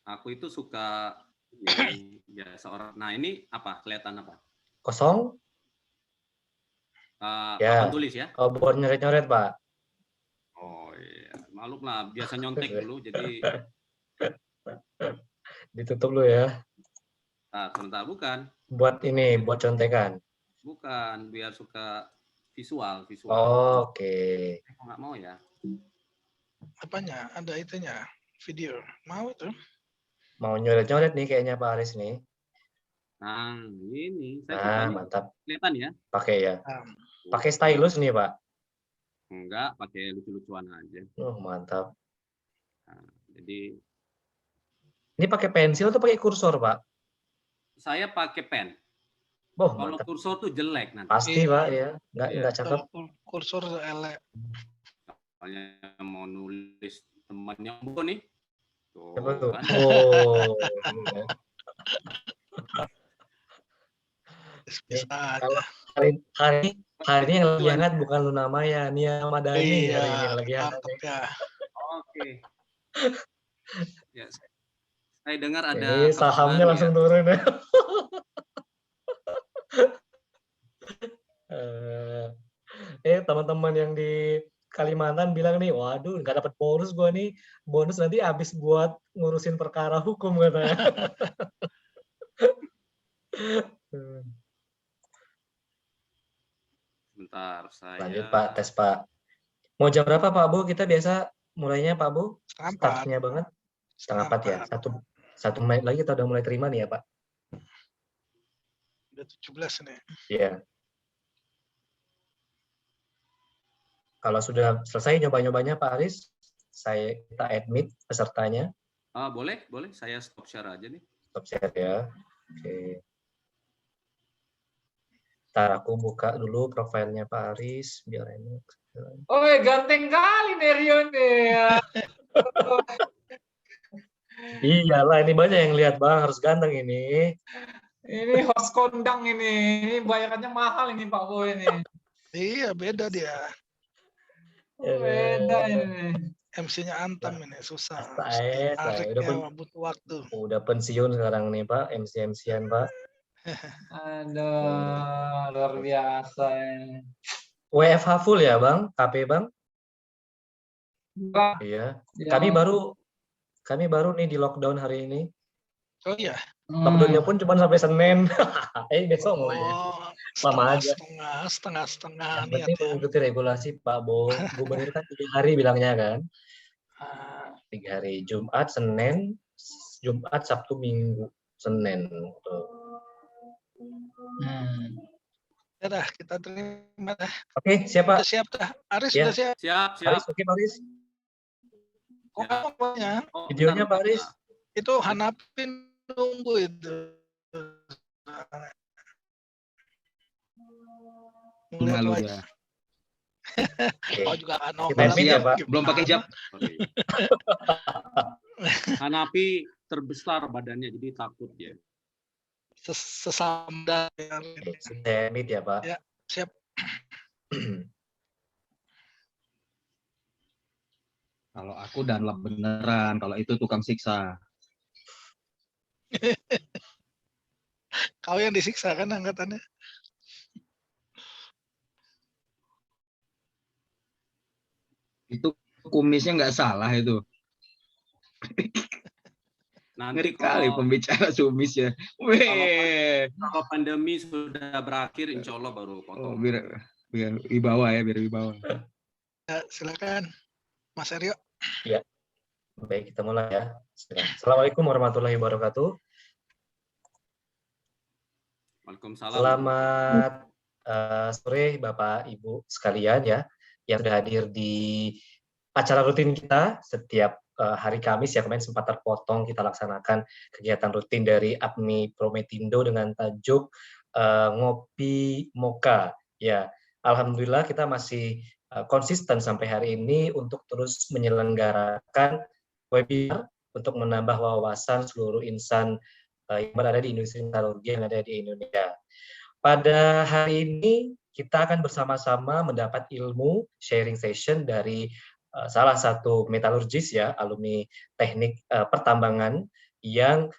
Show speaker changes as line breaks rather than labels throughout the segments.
Aku itu suka ini biasa orang. Nah, ini apa? Kelihatan apa?
Kosong?
Papan
Ya.
tulis ya?
Oh, buat nyoret-nyoret, Pak.
Oh iya, maklum lah. Biasa nyontek dulu, jadi
Ditutup lu ya.
sebentar bukan.
Buat ini, buat contekan.
Bukan, biar suka visual.
Oh, oke.
Kok nggak mau ya?
Apanya? Ada itunya, video. Mau itu?
Mau nyoret-nyoret nih kayaknya Pak Aris nih.
Nah, ini saya
Nah,
suka ini.
mantap.
Kelihatan ya?
Pakai ya.
Nah,
Pakai stylus nih, Pak.
Enggak, pakai lucu-lucuan aja.
Oh, mantap.
Nah, jadi
Ini pakai pensil atau pakai kursor, Pak?
saya pakai pen.
Oh,
Kalau
mantap.
kursor tuh jelek nanti.
Pasti,
iya.
Pak, ya.
Iya.
Nggak cakep.
Kursor elek.
Soalnya mau nulis temannya Bu nih. Tuh,
Siapa tuh?
kan?
Oh.
Bisa
Kalau
aja.
hari ini yang lagi hangat bukan Luna Maya, Nia Madani
Iya,
hari ini yang lagi hangat.
mantap ya.
Oke. Ya, saya dengar ada
Ini sahamnya
baru
langsung
ya.
turun ya. Teman-teman yang di Kalimantan bilang nih, waduh nggak dapat bonus gua nih, bonus nanti habis buat ngurusin perkara hukum katanya.
Bentar, saya.
Lanjut Pak, tes Pak. Mau jam berapa Pak Bu? Kita biasa mulainya Pak Bu? Startnya banget? Setengah 4 ya? Satu menit lagi kita udah mulai terima nih ya Pak?
Udah 17 nih.
Iya. Kalau sudah selesai nyoba-nyobanya Pak Aris, kita admit pesertanya.
Boleh. Saya stop share aja nih.
Stop share ya. Oke. Ntar aku buka dulu profilnya Pak Aris biar enak.
Oh, ganteng kali nih Rio nih.
Iyalah, ini banyak yang lihat Bang, harus ganteng ini.
Ini host kondang ini bayarannya mahal ini Pak Bo ini.
Iya, beda dia.
Beda ini.
MC-nya Antam ini susah.
Udah
butuh waktu.
Udah pensiun sekarang nih Pak, MC-MC-an Pak.
Aduh, luar biasa ini.
WFH full ya Bang, KP Bang?
Enggak.
Iya.
Ya.
Kami baru nih di lockdown hari ini.
Oh iya.
Lockdownnya pun cuma sampai Senin. Besok mulainya.
Lama aja. Setengah.
Yang penting mengikuti regulasi Pak Gubernur kan 3 hari bilangnya kan. 3 hari, Jumat, Senin, Jumat, Sabtu, Minggu, Senin.
Ya dah, kita terima dah.
Oke, siapa?
Sudah siap dah. Aris
ya.
sudah siap.
Siap.
Aris, oke Pak Aris. Videonya Pak Aris.
Itu Hanapin nunggu itu.
Malu ya.
Oh juga
ya, Pak.
Belum pakai jab.
Hanapi terbesar badannya jadi takut ya.
Sesama
Semit ya Pak.
Ya, siap.
Kalau aku Dunlop beneran, kalau itu tukang siksa.
Kau yang disiksa kan angkatannya.
Itu kumisnya nggak salah itu.
Nanti
kali pembicara kumis ya.
Kalau pandemi sudah berakhir, insya Allah baru potong.
Biar wibawa ya, biar wibawa.
Ya, silakan, Mas Aryo.
Ya, baik kita mulai ya. Assalamualaikum warahmatullahi wabarakatuh.
Waalaikumsalam.
Selamat sore Bapak Ibu sekalian ya, yang sudah hadir di acara rutin kita setiap hari Kamis ya. Kemarin sempat terpotong, kita laksanakan kegiatan rutin dari APMI Prometindo dengan tajuk Ngopi Moka ya. Alhamdulillah kita masih konsisten sampai hari ini untuk terus menyelenggarakan webinar untuk menambah wawasan seluruh insan yang berada di industri metalurgi yang ada di Indonesia. Pada hari ini kita akan bersama-sama mendapat ilmu sharing session dari salah satu metalurgis ya, alumni teknik pertambangan yang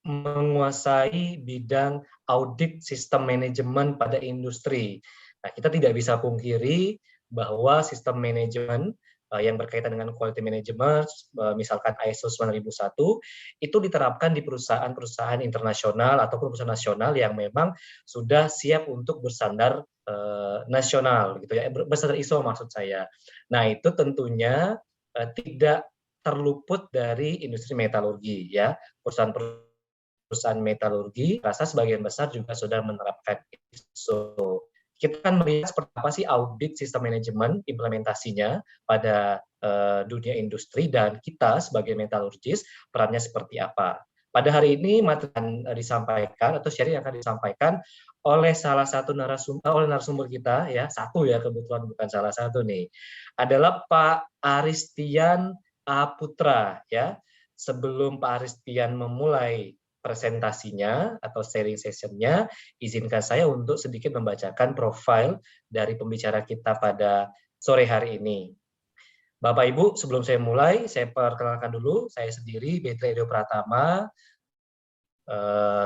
menguasai bidang audit sistem manajemen pada industri. Nah, kita tidak bisa pungkiri bahwa sistem manajemen yang berkaitan dengan quality management, misalkan ISO 9001, itu diterapkan di perusahaan-perusahaan internasional ataupun perusahaan nasional yang memang sudah siap untuk bersandar nasional, gitu ya, bersandar ISO maksud saya. Nah, itu tentunya tidak terluput dari industri metalurgi, ya, perusahaan metalurgi, rasa sebagian besar juga sudah menerapkan ISO. Kita akan melihat seperti apa sih audit sistem manajemen implementasinya pada dunia industri dan kita sebagai metalurgis perannya seperti apa. Pada hari ini materi yang disampaikan atau sharing yang akan disampaikan oleh salah satu narasumber kita, ya, satu ya kebetulan bukan salah satu nih, adalah Pak Aristian A. Putra, ya. Sebelum Pak Aristian memulai presentasinya atau sharing sessionnya, izinkan saya untuk sedikit membacakan profil dari pembicara kita pada sore hari ini. Bapak Ibu, sebelum saya mulai, saya perkenalkan dulu, saya sendiri Betre Edo Pratama,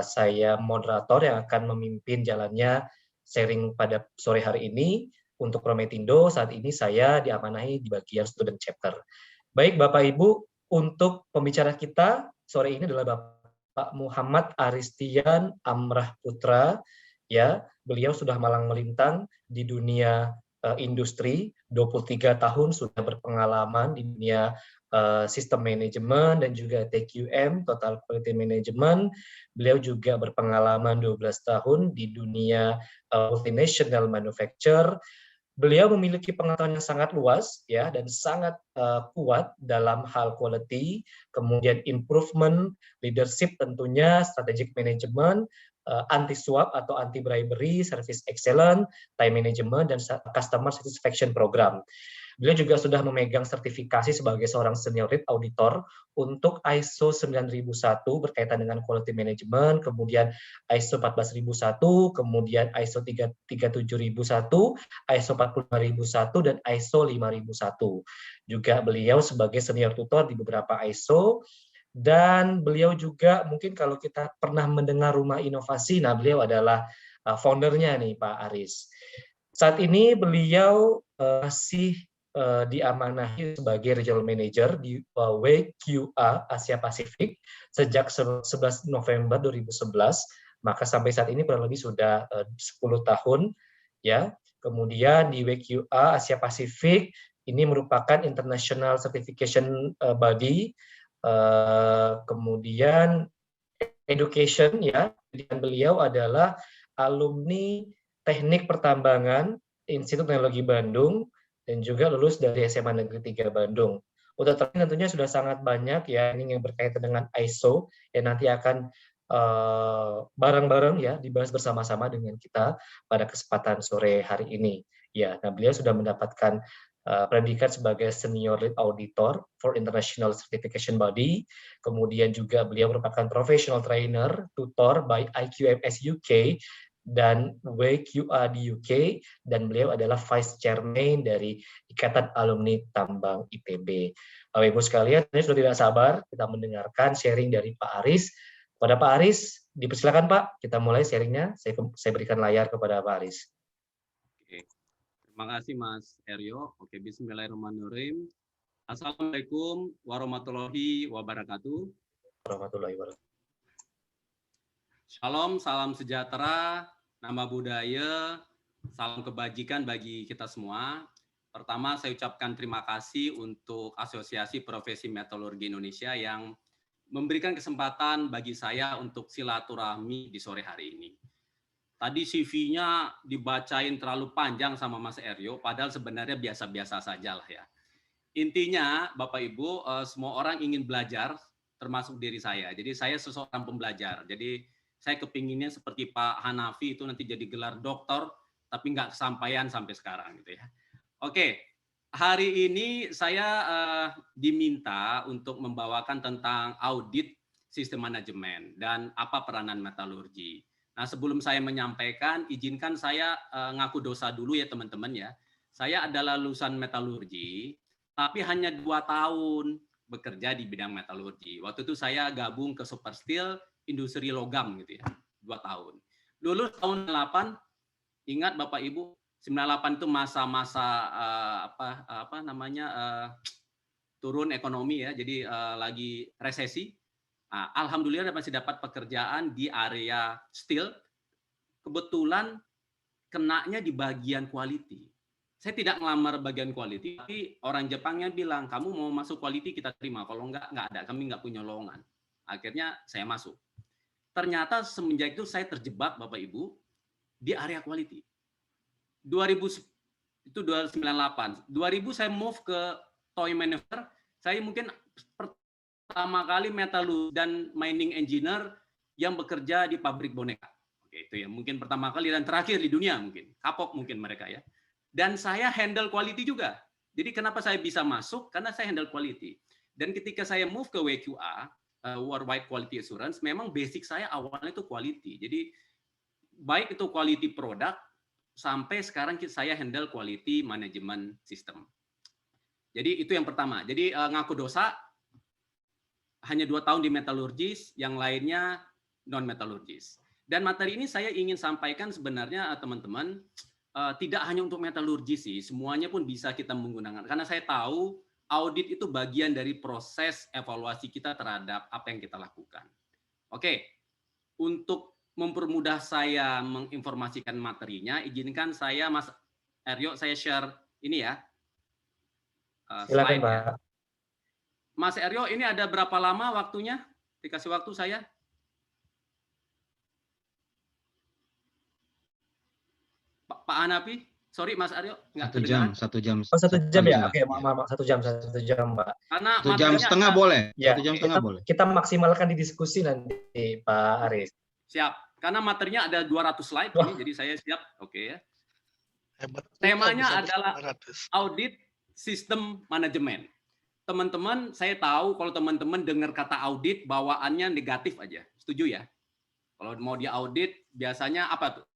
saya moderator yang akan memimpin jalannya sharing pada sore hari ini. Untuk Prometindo, saat ini saya diamanahi di bagian student chapter. Baik Bapak Ibu, untuk pembicara kita sore ini adalah Pak Muhammad Aristian Amrah Putra, ya, beliau sudah malang melintang di dunia industri, 23 tahun sudah berpengalaman di dunia sistem manajemen dan juga TQM, Total Quality Management. Beliau juga berpengalaman 12 tahun di dunia multinational manufacture. Beliau memiliki pengetahuan yang sangat luas, ya, dan sangat kuat dalam hal quality, kemudian improvement, leadership tentunya, strategic management, anti swap atau anti bribery, service excellence, time management, dan customer satisfaction program. Beliau juga sudah memegang sertifikasi sebagai seorang senior lead auditor untuk ISO 9001 berkaitan dengan quality management, kemudian ISO 14001, kemudian ISO 37001, ISO 45001, dan ISO 5001. Juga beliau sebagai senior tutor di beberapa ISO, dan beliau juga mungkin kalau kita pernah mendengar Rumah Inovasi, nah beliau adalah foundernya nih Pak Aris. Saat ini beliau masih diamanahi sebagai Regional Manager di WQA Asia Pasifik sejak 11 November 2011, maka sampai saat ini kurang lebih sudah 10 tahun, ya. Kemudian di WQA Asia Pasifik ini merupakan international certification body, kemudian education, ya. Dan beliau adalah alumni Teknik Pertambangan Institut Teknologi Bandung dan juga lulus dari SMA Negeri 3 Bandung. Untuk tentunya sudah sangat banyak ya ini yang berkaitan dengan ISO yang nanti akan bareng-bareng ya dibahas bersama-sama dengan kita pada kesempatan sore hari ini. Ya, nah beliau sudah mendapatkan predikat sebagai Senior Lead Auditor for International Certification Body. Kemudian juga beliau merupakan Professional Trainer, Tutor by IQMS UK dan WQA di UK, dan beliau adalah Vice Chairman dari Ikatan Alumni Tambang ITB. Bapak Ibu sekalian, ini sudah tidak sabar kita mendengarkan sharing dari Pak Aris. Kepada Pak Aris, dipersilakan Pak, kita mulai sharingnya. Saya berikan layar kepada Pak Aris.
Oke. Terima kasih Mas Eryo. Oke, bismillahirrahmanirrahim. Assalamualaikum warahmatullahi wabarakatuh.
Warahmatullahi wabarakatuh.
Shalom, salam sejahtera, nama budaya, salam kebajikan bagi kita semua. Pertama, saya ucapkan terima kasih untuk Asosiasi Profesi Metalurgi Indonesia yang memberikan kesempatan bagi saya untuk silaturahmi di sore hari ini. Tadi CV-nya dibacain terlalu panjang sama Mas Eryo, padahal sebenarnya biasa-biasa saja lah ya. Intinya, Bapak Ibu, semua orang ingin belajar, termasuk diri saya. Jadi saya seseorang pembelajar. Jadi saya kepinginnya seperti Pak Hanafi itu nanti jadi gelar doktor, tapi nggak kesampaian sampai sekarang gitu ya. Oke, hari ini saya diminta untuk membawakan tentang audit sistem manajemen dan apa peranan metalurgi. Nah, sebelum saya menyampaikan, izinkan saya ngaku dosa dulu ya teman-teman ya. Saya adalah lulusan metalurgi, tapi hanya 2 tahun. bekerja di bidang metalurgi. Waktu itu saya gabung ke Super Steel, industri logam gitu ya, 2 tahun. Lulus tahun 8, ingat Bapak Ibu, 98 itu masa-masa turun ekonomi ya, jadi lagi resesi. Nah, alhamdulillah masih dapat pekerjaan di area steel. Kebetulan kenanya di bagian quality. Saya tidak ngelamar bagian quality, tapi orang Jepangnya bilang, kamu mau masuk quality kita terima, kalau enggak ada, kami enggak punya lowongan. Akhirnya saya masuk. Ternyata semenjak itu saya terjebak Bapak Ibu di area quality. 2000 itu 2098. 2000 saya move ke toy manufacturer. Saya mungkin pertama kali metalurg dan mining engineer yang bekerja di pabrik boneka. Oke, itu ya mungkin pertama kali dan terakhir di dunia mungkin. Kapok mungkin mereka ya. Dan saya handle quality juga. Jadi kenapa saya bisa masuk? Karena saya handle quality. Dan ketika saya move ke WQA, Worldwide Quality Assurance, memang basic saya awalnya itu quality. Jadi baik itu quality product, sampai sekarang saya handle quality management system. Jadi itu yang pertama. Jadi ngaku dosa, hanya 2 tahun di metalurgis, yang lainnya non-metalurgis. Dan materi ini saya ingin sampaikan sebenarnya teman-teman, tidak hanya untuk metalurgi sih, semuanya pun bisa kita menggunakan. Karena saya tahu audit itu bagian dari proses evaluasi kita terhadap apa yang kita lakukan. Oke, untuk mempermudah saya menginformasikan materinya, izinkan saya Mas Aryo, saya share ini ya.
Silakan Pak.
Ya. Mas Aryo, ini ada berapa lama waktunya? Dikasih waktu saya. Pak Hanafi, sorry Mas Aryo, nggak
1 jam, 1 jam.
Oh, 1 jam ya? Oke, maaf, 1 jam, Pak.
Karena
1 jam setengah boleh.
Ya,
1 jam setengah boleh.
Kita maksimalkan di diskusi nanti, Pak Aris.
Siap, karena materinya ada 200 slide ini, jadi saya siap. Oke ya.
Hebat.
Temanya adalah audit sistem manajemen. Teman-teman, saya tahu kalau teman-teman dengar kata audit, bawaannya negatif aja. Setuju ya? Kalau mau diaudit, biasanya apa tuh?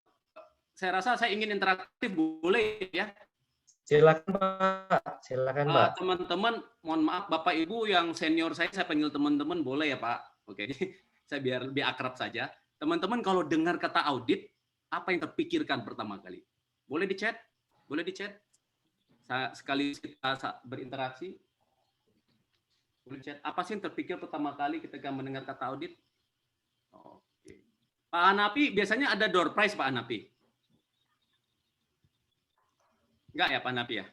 Saya rasa saya ingin interaktif, boleh ya?
Silakan Pak. Silakan Pak.
Teman-teman, mohon maaf Bapak Ibu yang senior saya panggil teman-teman, boleh ya Pak? Oke, saya biar lebih akrab saja. Teman-teman kalau dengar kata audit, apa yang terpikirkan pertama kali? Boleh di chat? Boleh di chat? Sekali kita berinteraksi. Boleh chat. Apa sih yang terpikir pertama kali ketika mendengar kata audit? Oke. Pak Hanafi, biasanya ada door prize Pak Hanafi? Enggak ya Pak Hanafi ya?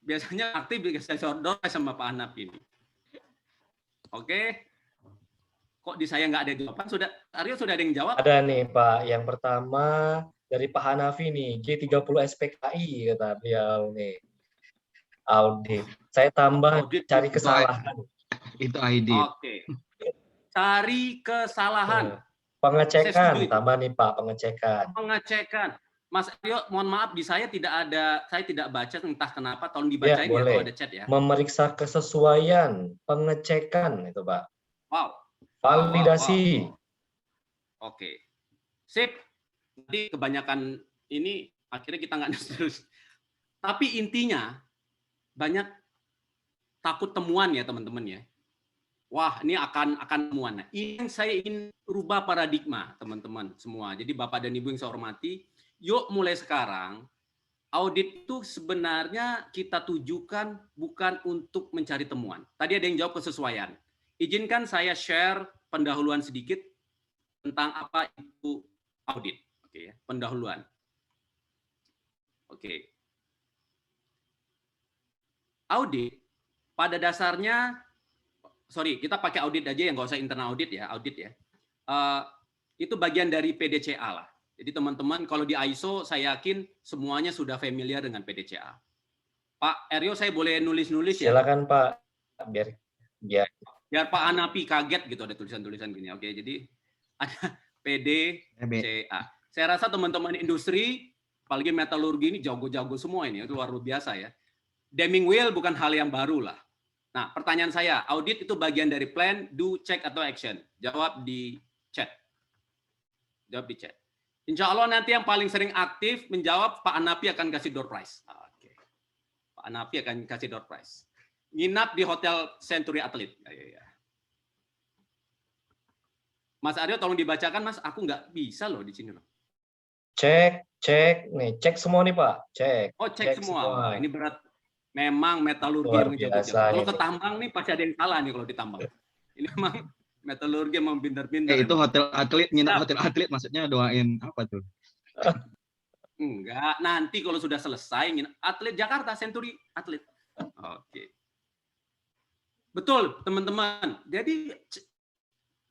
Biasanya aktif saya door prize sama Pak Hanafi ini. Oke. Kok di saya nggak ada jawaban? Aryo sudah ada yang jawab?
Ada nih Pak. Yang pertama dari Pak Hanafi nih, G30 SPKI kata beliau nih. Audit. Saya tambah
audit
cari kesalahan.
Itu ID.
Oke. Cari kesalahan.
Pengecekan, tambah nih Pak, pengecekan.
Pengecekan. Mas Aryo, mohon maaf di saya saya tidak baca, entah kenapa, tolong dibacain ya kalau ada chat ya.
Memeriksa kesesuaian, pengecekan itu Pak.
Wow.
Validasi.
Wow. Oke. Sip. Nanti kebanyakan ini akhirnya kita nggak terus. Tapi intinya banyak takut temuan ya teman-teman ya. Wah, ini akan temuan. Nah, ini yang saya ingin rubah paradigma teman-teman semua. Jadi Bapak dan Ibu yang saya hormati, yuk mulai sekarang audit itu sebenarnya kita tujukan bukan untuk mencari temuan. Tadi ada yang jawab kesesuaian. Izinkan saya share pendahuluan sedikit tentang apa itu audit. Oke, ya, pendahuluan. Oke. Audit pada dasarnya, sorry, kita pakai audit aja yang nggak usah internal audit ya, audit ya. Itu bagian dari PDCA lah. Jadi teman-teman kalau di ISO saya yakin semuanya sudah familiar dengan PDCA. Pak Aryo, saya boleh nulis-nulis ya?
Silakan Pak,
biar Pak Hanafi kaget gitu ada tulisan-tulisan gini. Oke, jadi ada PDCA. Saya rasa teman-teman industri, apalagi metalurgi ini jago-jago semua ini, itu luar biasa ya. Deming wheel bukan hal yang baru lah. Nah, pertanyaan saya, audit itu bagian dari plan, do, check, atau action? Jawab di chat. Jawab di chat. Insya Allah nanti yang paling sering aktif menjawab, Pak Hanafi akan kasih door prize. Oke. Pak Hanafi akan kasih door prize. nginap di Hotel Century Athlete. Ya. Mas Aryo tolong dibacakan, Mas. Aku nggak bisa loh di sini loh.
Cek, nih, cek semua nih Pak, cek.
Oh, cek semua. Wah, ini berat. Memang metalurgi
Luar
yang
biasa
jago-jago. Kalau
ini.
ketambang nih pasti ada yang salah nih kalau ditambang. Ini memang metalurgi memang pintar-pintar.
Itu
emang.
hotel atlet, nginap
Siap.
hotel atlet maksudnya doain apa tuh?
Enggak, nanti kalau sudah selesai atlet Jakarta Century Atlet. Oke. Betul, teman-teman. Jadi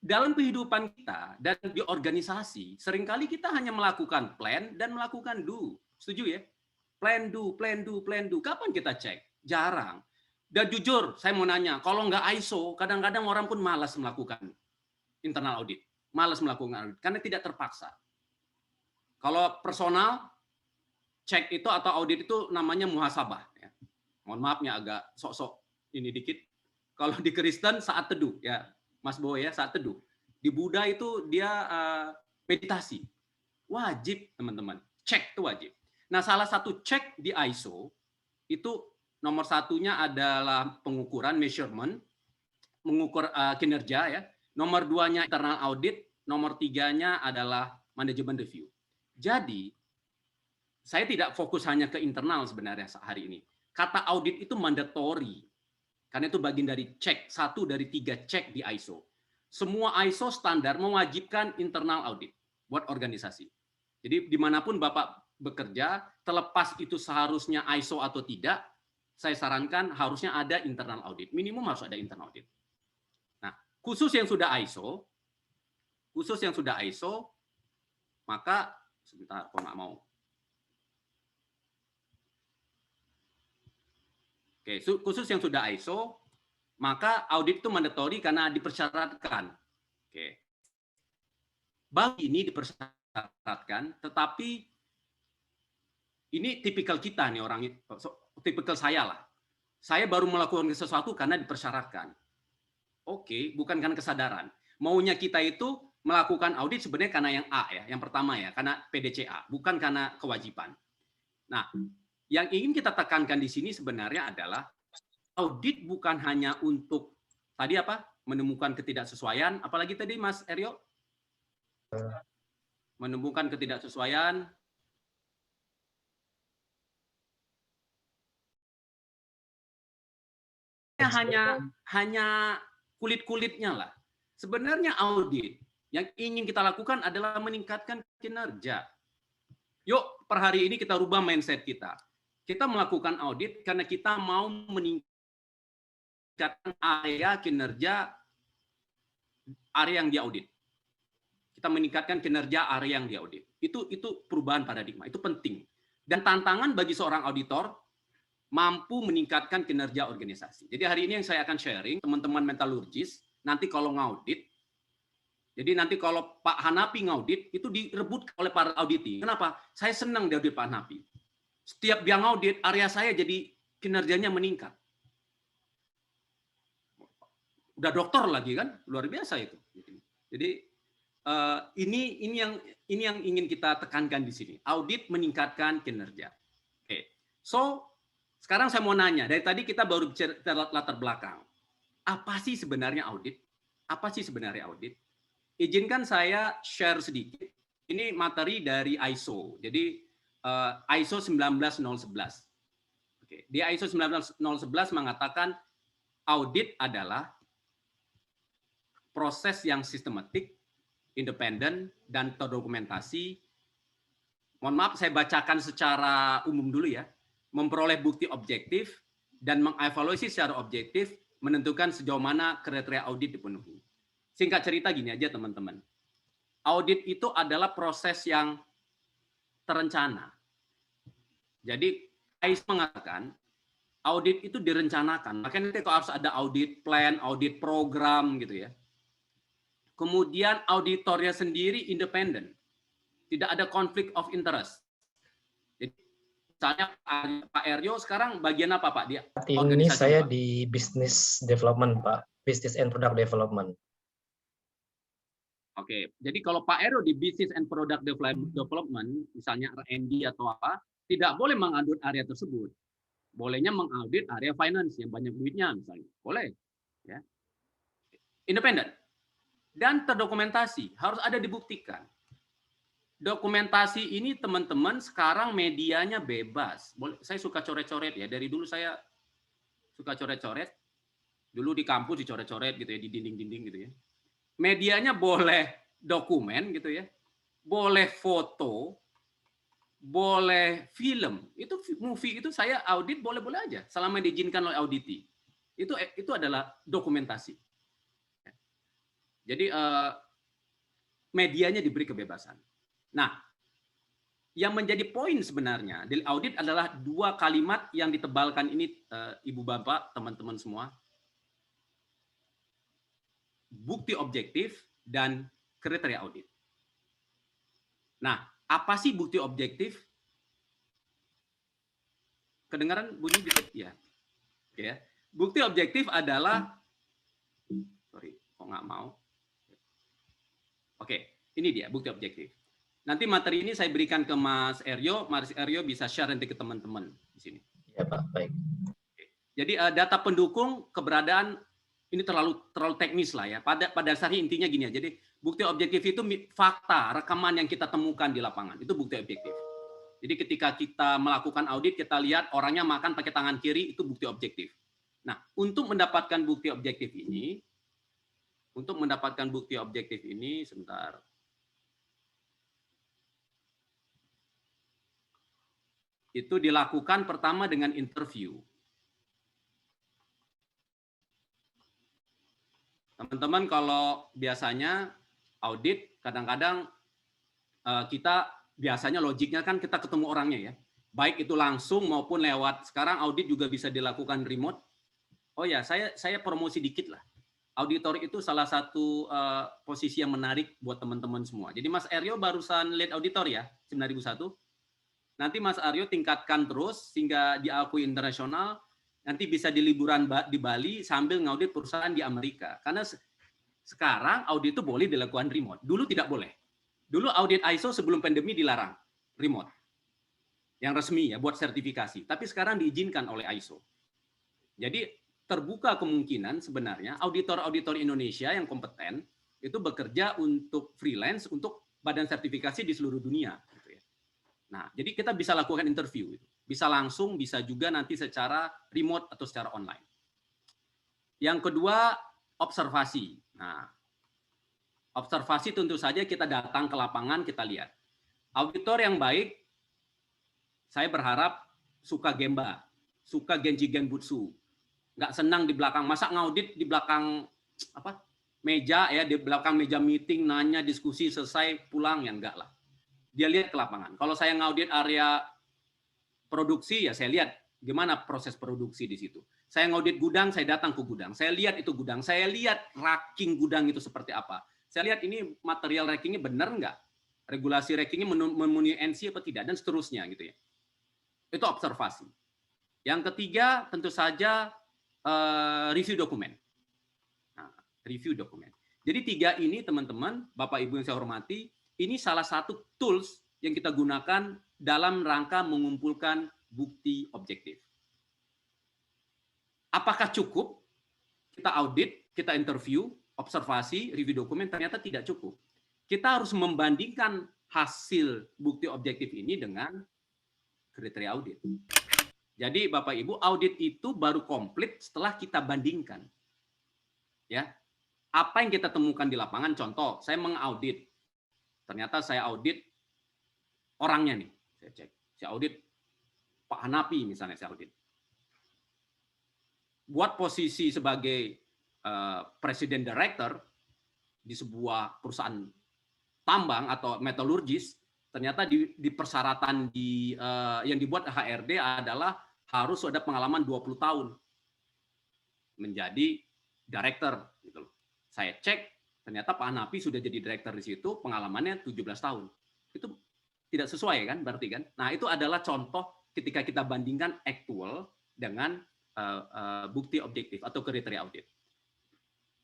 dalam kehidupan kita dan di organisasi, seringkali kita hanya melakukan plan dan melakukan do. Setuju ya? Plan, do, plan, do, plan, do. Kapan kita cek? Jarang. Dan jujur, saya mau nanya, kalau nggak ISO, kadang-kadang orang pun malas melakukan internal audit. Malas melakukan audit, karena tidak terpaksa. Kalau personal, cek itu atau audit itu namanya muhasabah. Ya. Mohon maafnya agak sok-sok ini dikit. Kalau di Kristen saat teduh, ya Mas Bowo ya, saat teduh. Di Buddha itu dia meditasi. Wajib teman-teman, cek itu wajib. Nah salah satu cek di ISO itu nomor satunya adalah pengukuran measurement, mengukur kinerja ya. Nomor 2-nya internal audit, nomor 3-nya adalah manajemen review. Jadi saya tidak fokus hanya ke internal sebenarnya hari ini. Kata audit itu mandatory. Karena itu bagian dari cek, 1 dari 3 cek di ISO. Semua ISO standar mewajibkan internal audit buat organisasi. Jadi dimanapun Bapak bekerja, terlepas itu seharusnya ISO atau tidak, saya sarankan harusnya ada internal audit. Minimum harus ada internal audit. Nah, khusus yang sudah ISO, maka sebentar, kok nggak mau. Oke, khusus yang sudah ISO, maka audit itu mandatori karena dipersyaratkan. Oke. Bagi ini dipersyaratkan, tetapi ini tipikal kita nih orang, tipikal saya lah. Saya baru melakukan sesuatu karena dipersyaratkan. Oke, bukan karena kesadaran. Maunya kita itu melakukan audit sebenarnya karena yang A ya, yang pertama ya, karena PDCA, bukan karena kewajiban. Nah, yang ingin kita tekankan di sini sebenarnya adalah audit bukan hanya untuk tadi apa? Menemukan ketidaksesuaian, apalagi tadi Mas Aryo? Menemukan ketidaksesuaian. Hanya kulit-kulitnya lah. Sebenarnya audit yang ingin kita lakukan adalah meningkatkan kinerja. Yuk, per hari ini kita rubah mindset kita. Kita melakukan audit karena kita mau meningkatkan area kinerja area yang diaudit. Kita meningkatkan kinerja area yang diaudit. Itu perubahan paradigma, itu penting. Dan tantangan bagi seorang auditor mampu meningkatkan kinerja organisasi. Jadi hari ini yang saya akan sharing, teman-teman metalurgis, nanti kalau ngaudit, jadi nanti kalau Pak Hanapi ngaudit, itu direbut oleh para auditi. Kenapa? Saya senang diaudit Pak Hanapi. Setiap dia ngaudit, area saya jadi kinerjanya meningkat. Udah dokter lagi kan, luar biasa itu. Jadi ini yang ingin kita tekankan di sini. Audit meningkatkan kinerja. Oke, so sekarang saya mau nanya, dari tadi kita baru bicara latar belakang. Apa sih sebenarnya audit? Apa sih sebenarnya audit? Izinkan saya share sedikit. Ini materi dari ISO. Jadi ISO 19011. Oke, di ISO 19011 mengatakan audit adalah proses yang sistematik, independen, dan terdokumentasi. Mohon maaf, saya bacakan secara umum dulu ya. Memperoleh bukti objektif dan mengevaluasi secara objektif menentukan sejauh mana kriteria audit dipenuhi. Singkat cerita gini aja teman-teman. Audit itu adalah proses yang terencana. Jadi ISO mengatakan audit itu direncanakan. Makanya nanti kalau harus ada audit plan, audit program gitu ya. Kemudian auditornya sendiri independen. Tidak ada konflik of interest. Misalnya Pak Aryo sekarang bagian apa Pak? Dia
ini saya di business development Pak, business and product development.
Oke, jadi kalau Pak Aryo di business and product development, misalnya R&D atau apa, tidak boleh mengadut area tersebut. Bolehnya mengaudit area finance yang banyak duitnya misalnya. Boleh. Ya. Independen. Dan terdokumentasi. Harus ada dibuktikan. Dokumentasi ini teman-teman sekarang medianya bebas. Saya suka coret-coret ya. Dari dulu saya suka coret-coret. Dulu di kampus dicoret-coret gitu ya, di dinding-dinding gitu ya. Medianya boleh dokumen gitu ya. Boleh foto, boleh film. Itu movie itu saya audit boleh-boleh aja selama diizinkan oleh auditi. Itu adalah dokumentasi. Jadi medianya diberi kebebasan. Nah, yang menjadi poin sebenarnya dari audit adalah 2 kalimat yang ditebalkan ini, Ibu Bapak, teman-teman semua. Bukti objektif dan kriteria audit. Nah, apa sih bukti objektif? Kedengaran bunyi dikit ya? Oke ya. Bukti objektif adalah, sorry, kok nggak mau? Oke, ini dia bukti objektif. Nanti materi ini saya berikan ke Mas Eryo bisa share nanti ke teman-teman di sini.
Ya Pak, baik.
Jadi data pendukung keberadaan ini terlalu teknis lah ya. Pada dasarnya intinya gini ya. Jadi bukti objektif itu fakta, rekaman yang kita temukan di lapangan. Itu bukti objektif. Jadi ketika kita melakukan audit, kita lihat orangnya makan pakai tangan kiri, itu bukti objektif. Nah, untuk mendapatkan bukti objektif ini, sebentar. Itu dilakukan pertama dengan interview. Teman-teman, kalau biasanya audit, kadang-kadang kita biasanya logiknya kan kita ketemu orangnya ya. Baik itu langsung maupun lewat. Sekarang audit juga bisa dilakukan remote. Oh ya, saya promosi dikit lah. Auditor itu salah satu posisi yang menarik buat teman-teman semua. Jadi Mas Eryo barusan lead auditor ya, 9001. Nanti Mas Aryo tingkatkan terus sehingga diakui internasional, nanti bisa di liburan di Bali sambil ngaudit perusahaan di Amerika. Karena sekarang audit itu boleh dilakukan remote. Dulu tidak boleh. Dulu audit ISO sebelum pandemi dilarang remote. Yang resmi ya buat sertifikasi. Tapi sekarang diizinkan oleh ISO. Jadi terbuka kemungkinan sebenarnya auditor-auditor Indonesia yang kompeten itu bekerja untuk freelance untuk badan sertifikasi di seluruh dunia. Nah, jadi kita bisa lakukan interview. Bisa langsung, bisa juga nanti secara remote atau secara online. Yang kedua, observasi. Nah, observasi tentu saja kita datang ke lapangan, kita lihat. Auditor yang baik, saya berharap suka gemba, suka genji genbutsu. Nggak senang di belakang, masa ngaudit di belakang meja ya, di belakang meja meeting, nanya, diskusi, selesai, pulang, ya enggak lah. Dia lihat ke lapangan. Kalau saya ngaudit area produksi, ya saya lihat gimana proses produksi di situ. Saya ngaudit gudang, saya datang ke gudang. Saya lihat itu gudang. Saya lihat racking gudang itu seperti apa. Saya lihat ini material rackingnya benar nggak? Regulasi rackingnya memenuhi NC apa tidak? Dan seterusnya gitu ya. Itu observasi. Yang ketiga tentu saja review dokumen. Nah, review dokumen. Jadi 3 ini teman-teman, Bapak Ibu yang saya hormati, ini salah satu tools yang kita gunakan dalam rangka mengumpulkan bukti objektif. Apakah cukup kita audit, kita interview, observasi, review dokumen? Ternyata tidak cukup. Kita harus membandingkan hasil bukti objektif ini dengan kriteria audit. Jadi Bapak Ibu, audit itu baru komplit setelah kita bandingkan. Ya. Apa yang kita temukan di lapangan, contoh, saya mengaudit. Ternyata saya audit orangnya nih, saya cek. Saya audit Pak Hanapi misalnya, saya audit. Buat posisi sebagai presiden director di sebuah perusahaan tambang atau metalurgis, ternyata di persyaratan yang dibuat HRD adalah harus ada pengalaman 20 tahun menjadi director. Gitu loh. Saya cek, ternyata Pak Hanapi sudah jadi direktur di situ, pengalamannya 17 tahun. Itu tidak sesuai kan, berarti kan? Nah, itu adalah contoh ketika kita bandingkan actual dengan bukti objektif atau kriteria audit.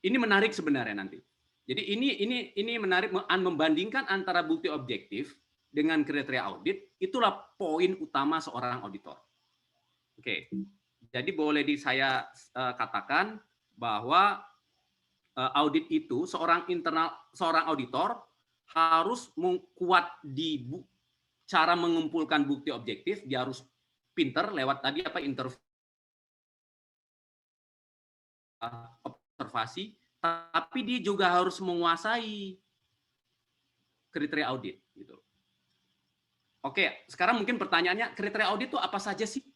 Ini menarik sebenarnya nanti. Jadi ini menarik membandingkan antara bukti objektif dengan kriteria audit, itulah poin utama seorang auditor. Oke, jadi boleh saya katakan bahwa audit itu seorang auditor harus kuat di cara mengumpulkan bukti objektif, dia harus pinter lewat tadi interview, observasi, tapi dia juga harus menguasai kriteria audit gitu. Oke, sekarang mungkin pertanyaannya, kriteria audit itu apa saja sih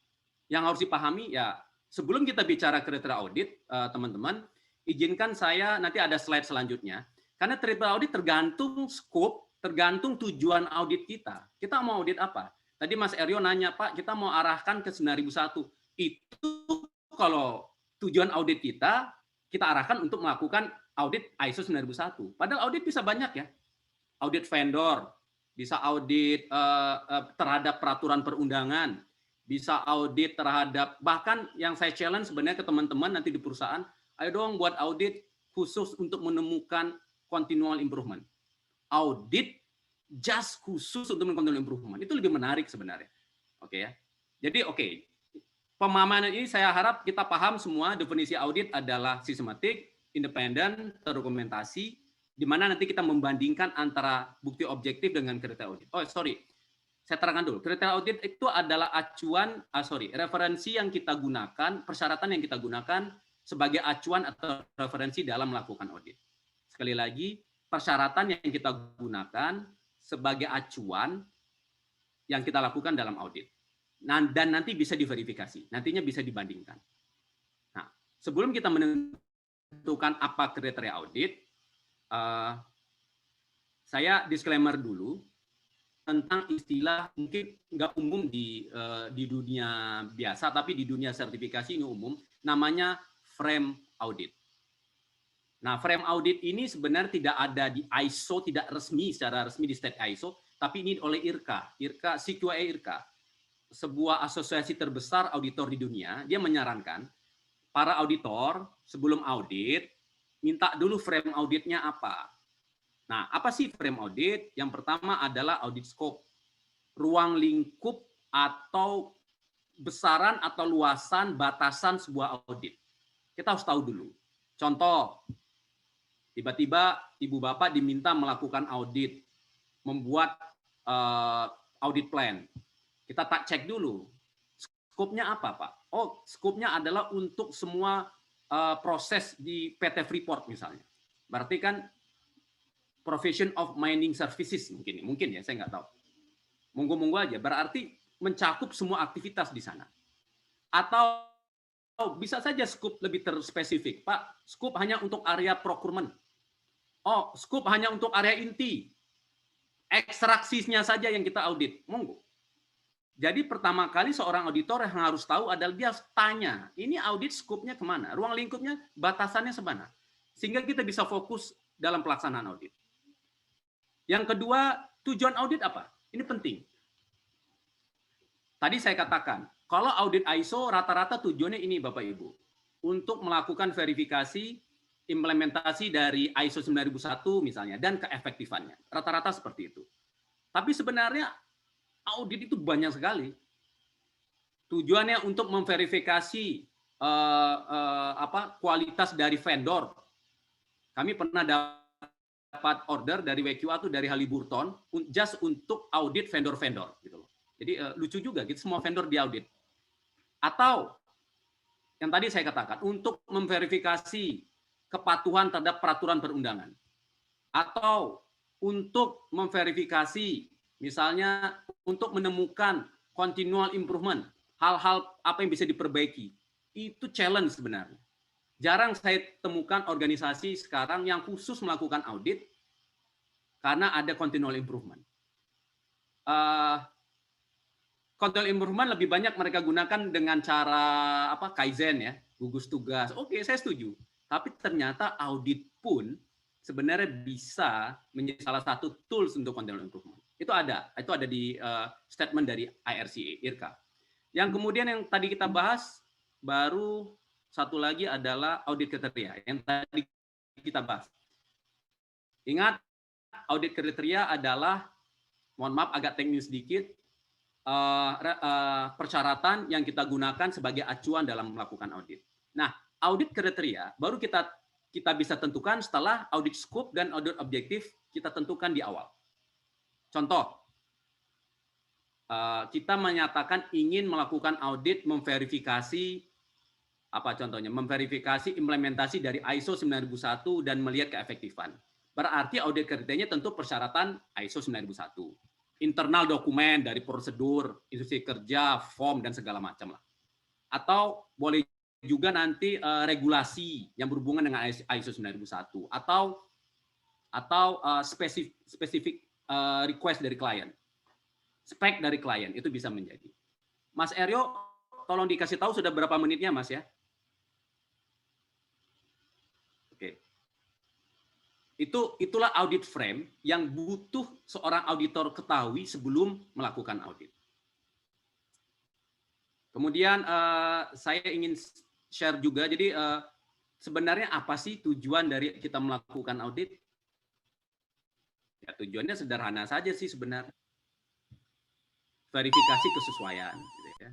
yang harus dipahami? Ya, sebelum kita bicara kriteria audit, teman-teman, izinkan saya nanti ada slide selanjutnya. Karena kriteria audit tergantung scope, tergantung tujuan audit kita. Kita mau audit apa? Tadi Mas Eryo nanya, Pak, kita mau arahkan ke 9001. Itu kalau tujuan audit kita arahkan untuk melakukan audit ISO 9001. Padahal audit bisa banyak ya. Audit vendor, bisa audit terhadap peraturan perundangan, bisa audit terhadap, bahkan yang saya challenge sebenarnya ke teman-teman nanti di perusahaan, ayo dong buat audit khusus untuk menemukan continual improvement. Audit just khusus untuk menemukan continual improvement. Itu lebih menarik sebenarnya. Oke ya. Jadi pemahaman ini saya harap kita paham semua definisi audit adalah sistematik, independen, terdokumentasi, di mana nanti kita membandingkan antara bukti objektif dengan kriteria audit. Oh, sorry. Saya terangkan dulu. Kriteria audit itu adalah referensi yang kita gunakan, persyaratan yang kita gunakan sebagai acuan atau referensi dalam melakukan audit. Sekali lagi, persyaratan yang kita gunakan sebagai acuan yang kita lakukan dalam audit. Dan nanti bisa diverifikasi, nantinya bisa dibandingkan. Nah, sebelum kita menentukan apa kriteria audit, saya disclaimer dulu tentang istilah mungkin nggak umum di dunia biasa, tapi di dunia sertifikasi ini umum, namanya frame audit. Nah, frame audit ini sebenarnya tidak ada di ISO, tidak resmi secara resmi di state ISO, tapi ini oleh IRCA, CQA IRCA, sebuah asosiasi terbesar auditor di dunia. Dia menyarankan para auditor sebelum audit minta dulu frame auditnya apa. Nah, apa sih frame audit? Yang pertama adalah audit scope, ruang lingkup atau besaran atau luasan batasan sebuah audit. Kita harus tahu dulu. Contoh, tiba-tiba ibu bapak diminta melakukan audit, membuat audit plan. Kita tak cek dulu, skopnya apa, Pak? Oh, skopnya adalah untuk semua proses di PT Freeport misalnya. Berarti kan profession of mining services mungkin ya, saya nggak tahu. Monggo-monggo aja, berarti mencakup semua aktivitas di sana. Atau bisa saja skop lebih terspesifik, Pak, skop hanya untuk area procurement. Oh, skop hanya untuk area inti. Ekstraksinya saja yang kita audit, monggo. Jadi pertama kali seorang auditor yang harus tahu adalah dia tanya, ini audit skopnya kemana? Ruang lingkupnya, batasannya semana? Sehingga kita bisa fokus dalam pelaksanaan audit. Yang kedua, tujuan audit apa? Ini penting. Tadi saya katakan, kalau audit ISO rata-rata tujuannya ini Bapak Ibu, untuk melakukan verifikasi implementasi dari ISO 9001 misalnya, dan keefektifannya. Rata-rata seperti itu. Tapi sebenarnya audit itu banyak sekali. Tujuannya untuk memverifikasi kualitas dari vendor. Kami pernah dapat order dari WQA atau dari Halliburton just untuk audit vendor-vendor gitu loh. Jadi lucu juga gitu, semua vendor diaudit. Atau yang tadi saya katakan untuk memverifikasi kepatuhan terhadap peraturan perundangan. Atau untuk memverifikasi misalnya untuk menemukan continual improvement, hal-hal apa yang bisa diperbaiki. Itu challenge sebenarnya. Jarang saya temukan organisasi sekarang yang khusus melakukan audit karena ada continual improvement. Continual improvement lebih banyak mereka gunakan dengan cara Kaizen ya, gugus tugas. Oke, saya setuju. Tapi ternyata audit pun sebenarnya bisa menjadi salah satu tools untuk continual improvement. Itu ada di statement dari IRCA. Yang kemudian yang tadi kita bahas, baru satu lagi adalah audit kriteria yang tadi kita bahas. Ingat, audit kriteria adalah, mohon maaf agak teknis sedikit, persyaratan yang kita gunakan sebagai acuan dalam melakukan audit. Nah, audit kriteria baru kita bisa tentukan setelah audit scope dan audit objektif kita tentukan di awal. Contoh, kita menyatakan ingin melakukan audit memverifikasi apa contohnya? Memverifikasi implementasi dari ISO 9001 dan melihat keefektifan. Berarti audit kriterianya tentu persyaratan ISO 9001. Internal dokumen dari prosedur, instruksi kerja, form dan segala macam lah. Atau boleh juga nanti regulasi yang berhubungan dengan ISO 9001 atau spesifik request dari klien. Spek dari klien itu bisa menjadi. Mas Eryo, tolong dikasih tahu sudah berapa menitnya, Mas ya? Oke. Itulah audit frame yang butuh seorang auditor ketahui sebelum melakukan audit. Kemudian saya ingin share juga, jadi sebenarnya apa sih tujuan dari kita melakukan audit? Ya, tujuannya sederhana saja sih sebenarnya. Verifikasi kesesuaian. Gitu ya.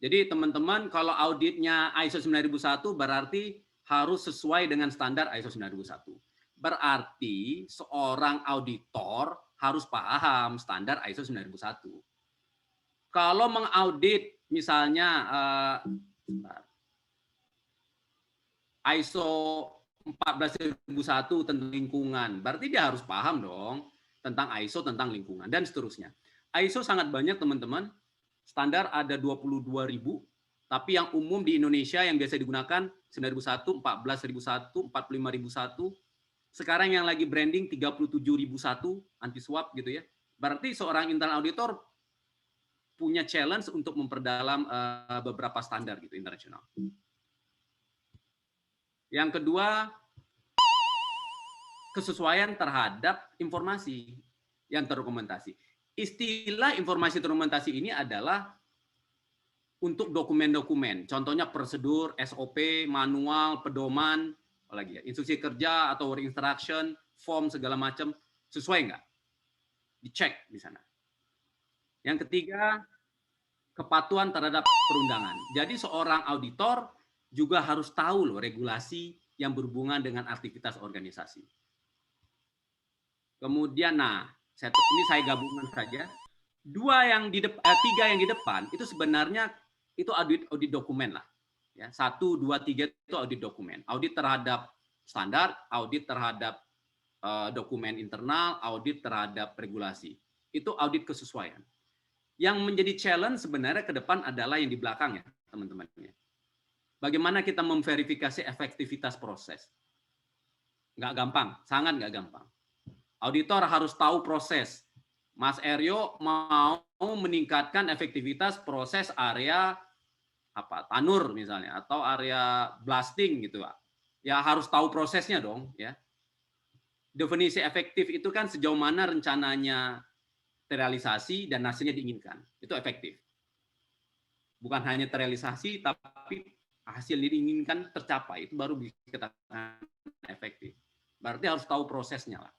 Jadi teman-teman kalau auditnya ISO 9001 berarti harus sesuai dengan standar ISO 9001. Berarti seorang auditor harus paham standar ISO 9001. Kalau mengaudit misalnya ISO 14001 tentang lingkungan, berarti dia harus paham dong tentang ISO tentang lingkungan dan seterusnya. ISO sangat banyak teman-teman, standar ada 22.000, tapi yang umum di Indonesia yang biasa digunakan 9001, 14001, 45001, sekarang yang lagi branding 37.001 anti swap gitu ya. Berarti seorang internal auditor punya challenge untuk memperdalam beberapa standar gitu internasional. Yang kedua, kesesuaian terhadap informasi yang terdokumentasi. Istilah informasi terdokumentasi ini adalah untuk dokumen-dokumen, contohnya prosedur, SOP, manual, pedoman, apalagi ya, instruksi kerja atau work instruction, form segala macam, sesuai nggak? Dicek di sana. Yang ketiga, kepatuhan terhadap perundangan. Jadi seorang auditor juga harus tahu loh regulasi yang berhubungan dengan aktivitas organisasi. Kemudian, ini saya gabungkan saja. Tiga yang di depan itu sebenarnya itu audit dokumen lah. Ya, 1, 2, 3 itu audit dokumen. Audit terhadap standar, audit terhadap dokumen internal, audit terhadap regulasi. Itu audit kesesuaian. Yang menjadi challenge sebenarnya ke depan adalah yang di belakang ya, teman-teman. Bagaimana kita memverifikasi efektivitas proses? Nggak gampang, sangat nggak gampang. Auditor harus tahu proses. Mas Eryo mau meningkatkan efektivitas proses area tanur misalnya atau area blasting gitu, Pak. Ya harus tahu prosesnya dong, ya. Definisi efektif itu kan sejauh mana rencananya terrealisasi dan hasilnya diinginkan. Itu efektif. Bukan hanya terrealisasi tapi hasil yang diinginkan tercapai, itu baru bisa dikatakan efektif. Berarti harus tahu prosesnya lah.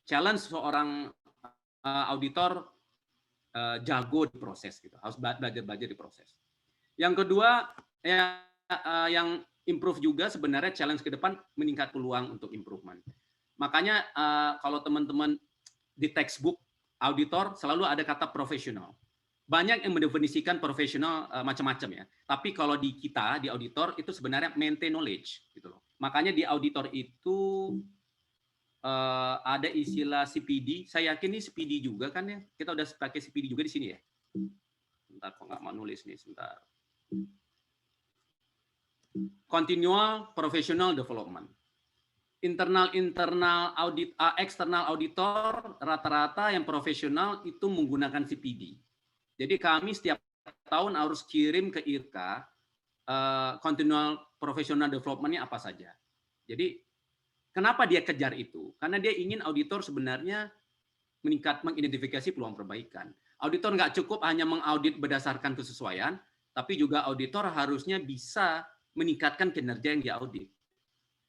Challenge seorang auditor jago di proses gitu, harus belajar di proses. Yang kedua yang improve juga sebenarnya challenge ke depan meningkat peluang untuk improvement. Makanya kalau teman-teman di textbook auditor selalu ada kata profesional. Banyak yang mendefinisikan profesional macam-macam ya. Tapi kalau di kita di auditor itu sebenarnya maintain knowledge gitu loh. Makanya di auditor itu ada istilah CPD. Saya yakin ini CPD juga kan ya. Kita udah pakai CPD juga di sini ya. Bentar, kok nggak mau nulis nih, sebentar. Continual Professional Development. Internal audit, eksternal auditor rata-rata yang profesional itu menggunakan CPD. Jadi kami setiap tahun harus kirim ke IRCA Continual Professional Development-nya apa saja. Jadi kenapa dia kejar itu? Karena dia ingin auditor sebenarnya mengidentifikasi peluang perbaikan. Auditor nggak cukup hanya mengaudit berdasarkan kesesuaian, tapi juga auditor harusnya bisa meningkatkan kinerja yang diaudit.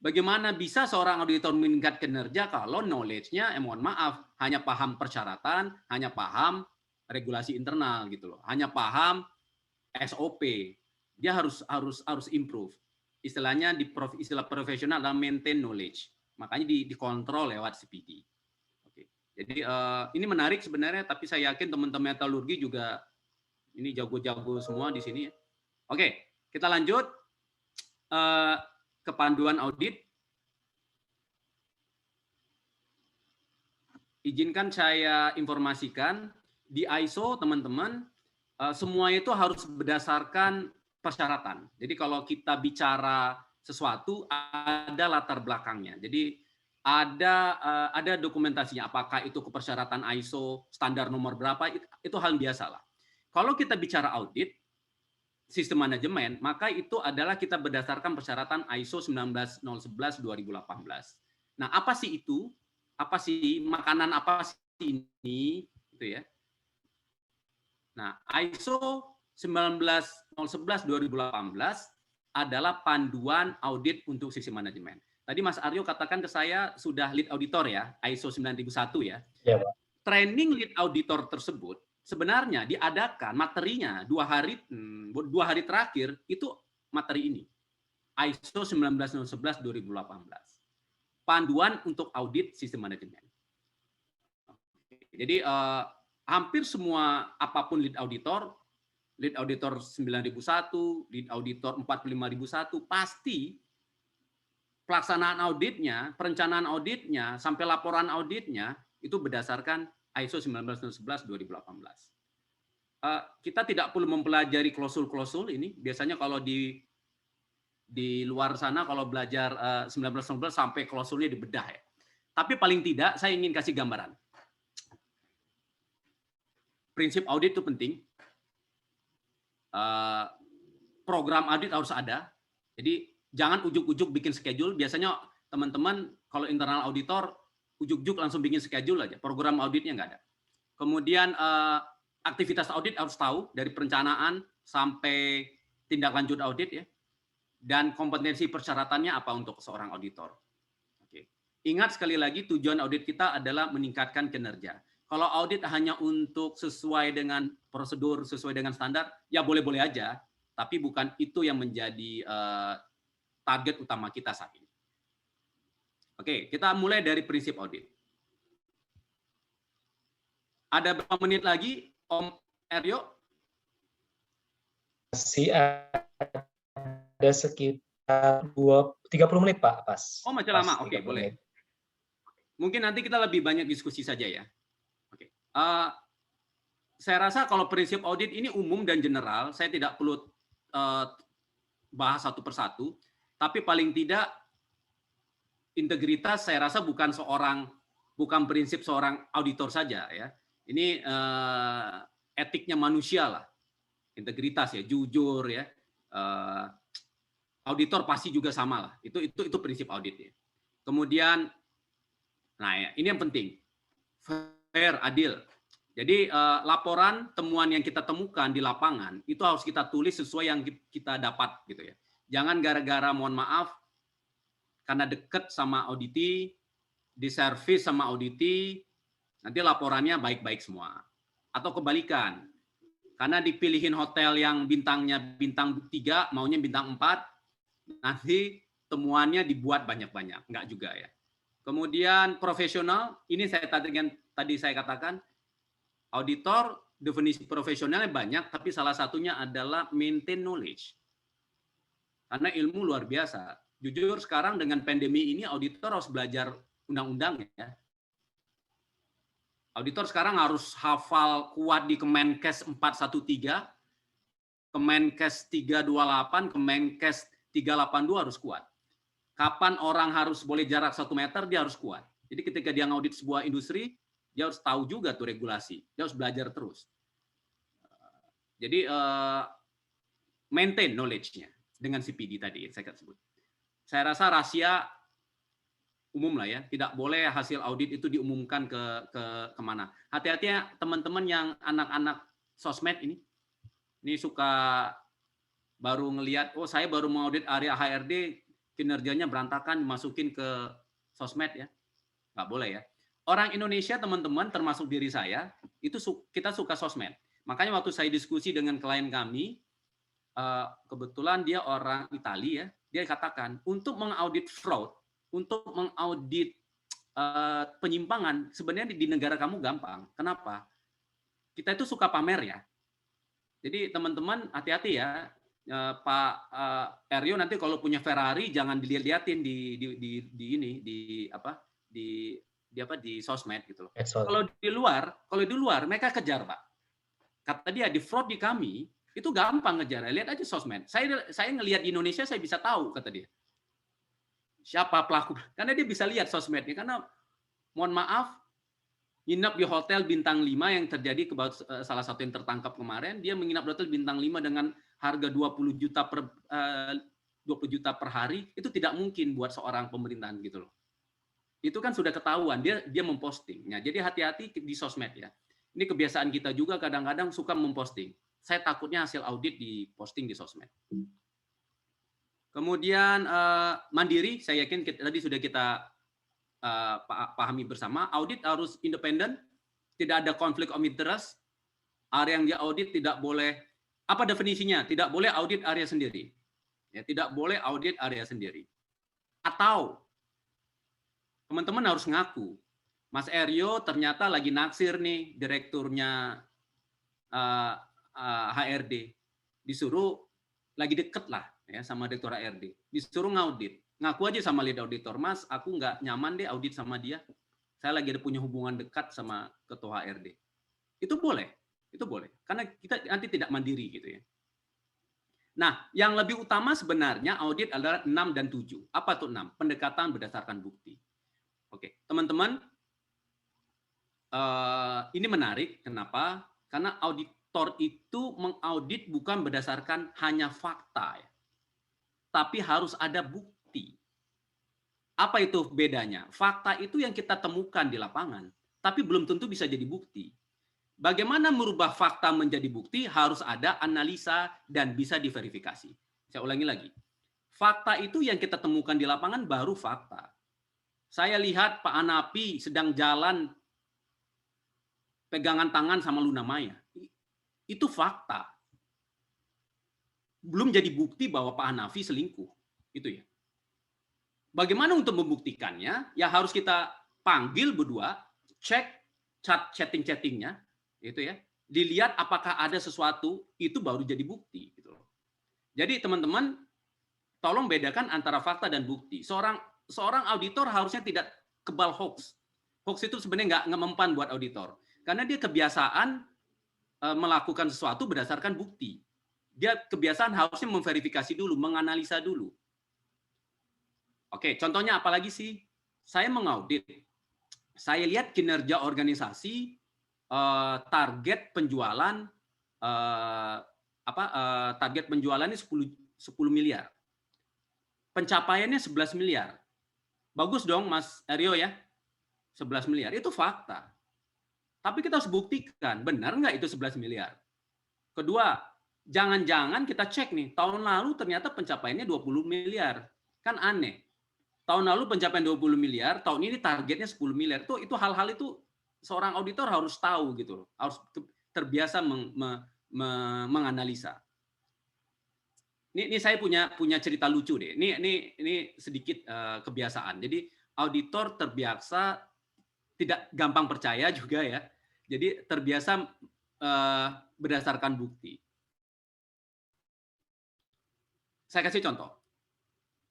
Bagaimana bisa seorang auditor meningkat kinerja kalau knowledge-nya, mohon maaf, hanya paham persyaratan, hanya paham regulasi internal gitu loh. Hanya paham SOP. Dia harus improve. Istilahnya istilah profesional adalah maintain knowledge. Makanya dikontrol lewat CPD. Oke. Jadi ini menarik sebenarnya, tapi saya yakin teman-teman metalurgi juga ini jago-jago semua di sini ya. Oke, kita lanjut ke panduan audit. Izinkan saya informasikan di ISO teman-teman semua itu harus berdasarkan persyaratan. Jadi kalau kita bicara sesuatu ada latar belakangnya. Jadi ada dokumentasinya. Apakah itu kepersyaratan ISO standar nomor berapa? Itu hal biasa lah. Kalau kita bicara audit sistem manajemen, maka itu adalah kita berdasarkan persyaratan ISO 19011 2018. Nah, apa sih itu? Apa sih makanan apa sih ini? Gitu ya. Nah, ISO 19011 2018 adalah panduan audit untuk sistem manajemen. Tadi Mas Aryo katakan ke saya sudah lead auditor ya, ISO 9001 ya.
Ya, Pak.
Training lead auditor tersebut sebenarnya diadakan materinya 2 hari terakhir itu materi ini. ISO 19011 2018. Panduan untuk audit sistem manajemen. Jadi hampir semua apapun lead auditor 9001, lead auditor 45001 pasti pelaksanaan auditnya, perencanaan auditnya, sampai laporan auditnya itu berdasarkan ISO 19011 2018. Kita tidak perlu mempelajari klausul-klausul ini. Biasanya kalau di luar sana kalau belajar 1919 sampai klausulnya dibedah ya. Tapi paling tidak saya ingin kasih gambaran. Prinsip audit itu penting. Program audit harus ada. Jadi jangan ujuk-ujuk bikin schedule. Biasanya teman-teman kalau internal auditor ujuk-ujuk langsung bikin schedule aja. Program auditnya nggak ada. Kemudian aktivitas audit harus tahu dari perencanaan sampai tindak lanjut audit ya. Dan kompetensi persyaratannya apa untuk seorang auditor. Oke. Ingat sekali lagi tujuan audit kita adalah meningkatkan kinerja. Kalau audit hanya untuk sesuai dengan prosedur, sesuai dengan standar, ya boleh-boleh aja. Tapi bukan itu yang menjadi target utama kita saat ini. Oke, kita mulai dari prinsip audit. Ada berapa menit lagi, Om Aryo?
Masih ada sekitar 30 menit, Pak, pas.
Oh, masih lama. Oke, boleh. Mungkin nanti kita lebih banyak diskusi saja ya. Oke. Saya rasa kalau prinsip audit ini umum dan general, saya tidak perlu bahas satu persatu, tapi paling tidak integritas saya rasa bukan prinsip seorang auditor saja ya. Ini etiknya manusia lah. Integritas ya, jujur ya. Auditor pasti juga sama lah. Itu prinsip audit ya. Kemudian nah ya, ini yang penting. Fair, adil. Jadi laporan temuan yang kita temukan di lapangan itu harus kita tulis sesuai yang kita dapat gitu ya. Jangan gara-gara mohon maaf karena deket sama auditi, diservis sama auditi, nanti laporannya baik-baik semua. Atau kebalikan. Karena dipilihin hotel yang bintangnya bintang 3, maunya bintang 4, nanti temuannya dibuat banyak-banyak, enggak juga ya. Kemudian profesional, ini tadi saya katakan auditor definisi profesionalnya banyak, tapi salah satunya adalah maintain knowledge. Karena ilmu luar biasa. Jujur sekarang dengan pandemi ini auditor harus belajar undang-undang ya. Auditor sekarang harus hafal kuat di Kemenkes 413, Kemenkes 328, Kemenkes 382 harus kuat. Kapan orang harus boleh jarak 1 meter, dia harus kuat. Jadi ketika dia ngaudit sebuah industri, dia harus tahu juga tuh regulasi. Dia harus belajar terus. Jadi maintain knowledge-nya dengan CPD tadi saya sebut. Saya rasa rahasia umum lah ya. Tidak boleh hasil audit itu diumumkan ke kemana. Hati-hati ya teman-teman yang anak-anak sosmed ini. Ini suka baru ngelihat, oh saya baru mau audit area HRD, kinerjanya berantakan, dimasukin ke sosmed ya. Nggak boleh ya. orang Indonesia, teman-teman, termasuk diri saya, itu kita suka sosmed. Makanya waktu saya diskusi dengan klien kami, kebetulan dia orang Italia, ya, dia katakan untuk mengaudit fraud, untuk mengaudit penyimpangan, sebenarnya di negara kamu gampang. Kenapa? Kita itu suka pamer ya. Jadi teman-teman hati-hati ya, Pak Eryo nanti kalau punya Ferrari jangan dilihat-liatin di sosmed gitu loh. Kalau di luar mereka kejar, Pak. Kata dia di fraud di kami itu gampang ngejar. Lihat aja sosmed. Saya ngelihat di Indonesia saya bisa tahu, kata dia. Siapa pelaku? Karena dia bisa lihat sosmednya. Karena mohon maaf, nginap di hotel bintang 5 yang terjadi salah satu yang tertangkap kemarin, dia menginap di hotel bintang 5 dengan harga 20 juta per hari, itu tidak mungkin buat seorang pemerintahan gitu loh. Itu kan sudah ketahuan, dia memposting. Nah, jadi hati-hati di sosmed ya. Ini kebiasaan kita juga kadang-kadang suka memposting. Saya takutnya hasil audit diposting di sosmed. Kemudian mandiri, saya yakin tadi sudah kita pahami bersama, audit harus independen, tidak ada konflik of interest, area yang dia audit tidak boleh, apa definisinya? Tidak boleh audit area sendiri. Ya, tidak boleh audit area sendiri. Atau teman-teman harus ngaku, Mas Eryo ternyata lagi naksir nih direkturnya HRD, disuruh lagi deket lah ya sama direktur HRD, disuruh ngaudit. Ngaku aja sama lead auditor, Mas, aku nggak nyaman deh audit sama dia. Saya lagi ada punya hubungan dekat sama ketua HRD. Itu boleh, karena kita nanti tidak mandiri gitu ya. Nah, yang lebih utama sebenarnya audit adalah 6 dan 7. Apa tuh 6? Pendekatan berdasarkan bukti. Oke, teman-teman, ini menarik. Kenapa? Karena auditor itu mengaudit bukan berdasarkan hanya fakta, ya, tapi harus ada bukti. Apa itu bedanya? Fakta itu yang kita temukan di lapangan, tapi belum tentu bisa jadi bukti. Bagaimana merubah fakta menjadi bukti? Harus ada analisa dan bisa diverifikasi. Saya ulangi lagi. Fakta itu yang kita temukan di lapangan baru fakta. Saya lihat Pak Hanafi sedang jalan pegangan tangan sama Luna Maya. Itu fakta. Belum jadi bukti bahwa Pak Hanafi selingkuh. Itu ya. Bagaimana untuk membuktikannya? Ya harus kita panggil berdua, cek chatting-chattingnya, itu ya. Dilihat apakah ada sesuatu, itu baru jadi bukti. Gitu loh. Jadi teman-teman, tolong bedakan antara fakta dan bukti. Seorang auditor harusnya tidak kebal hoax. Hoax itu sebenarnya nggak mempan buat auditor, karena dia kebiasaan melakukan sesuatu berdasarkan bukti. Dia kebiasaan harusnya memverifikasi dulu, menganalisa dulu. Oke, contohnya apa lagi sih? Saya mengaudit. Saya lihat kinerja organisasi, target penjualan target penjualannya 10 miliar. Pencapaiannya 11 miliar. Bagus dong Mas Eryo ya. 11 miliar itu fakta. Tapi kita harus buktikan, benar nggak itu 11 miliar? Kedua, jangan-jangan kita cek nih, tahun lalu ternyata pencapaiannya 20 miliar. Kan aneh. Tahun lalu pencapaian 20 miliar, tahun ini targetnya 10 miliar. Itu hal-hal itu seorang auditor harus tahu gitu, harus terbiasa menganalisa. Ini saya punya cerita lucu deh. Ini sedikit kebiasaan. Jadi auditor terbiasa tidak gampang percaya juga ya. Jadi terbiasa berdasarkan bukti. Saya kasih contoh.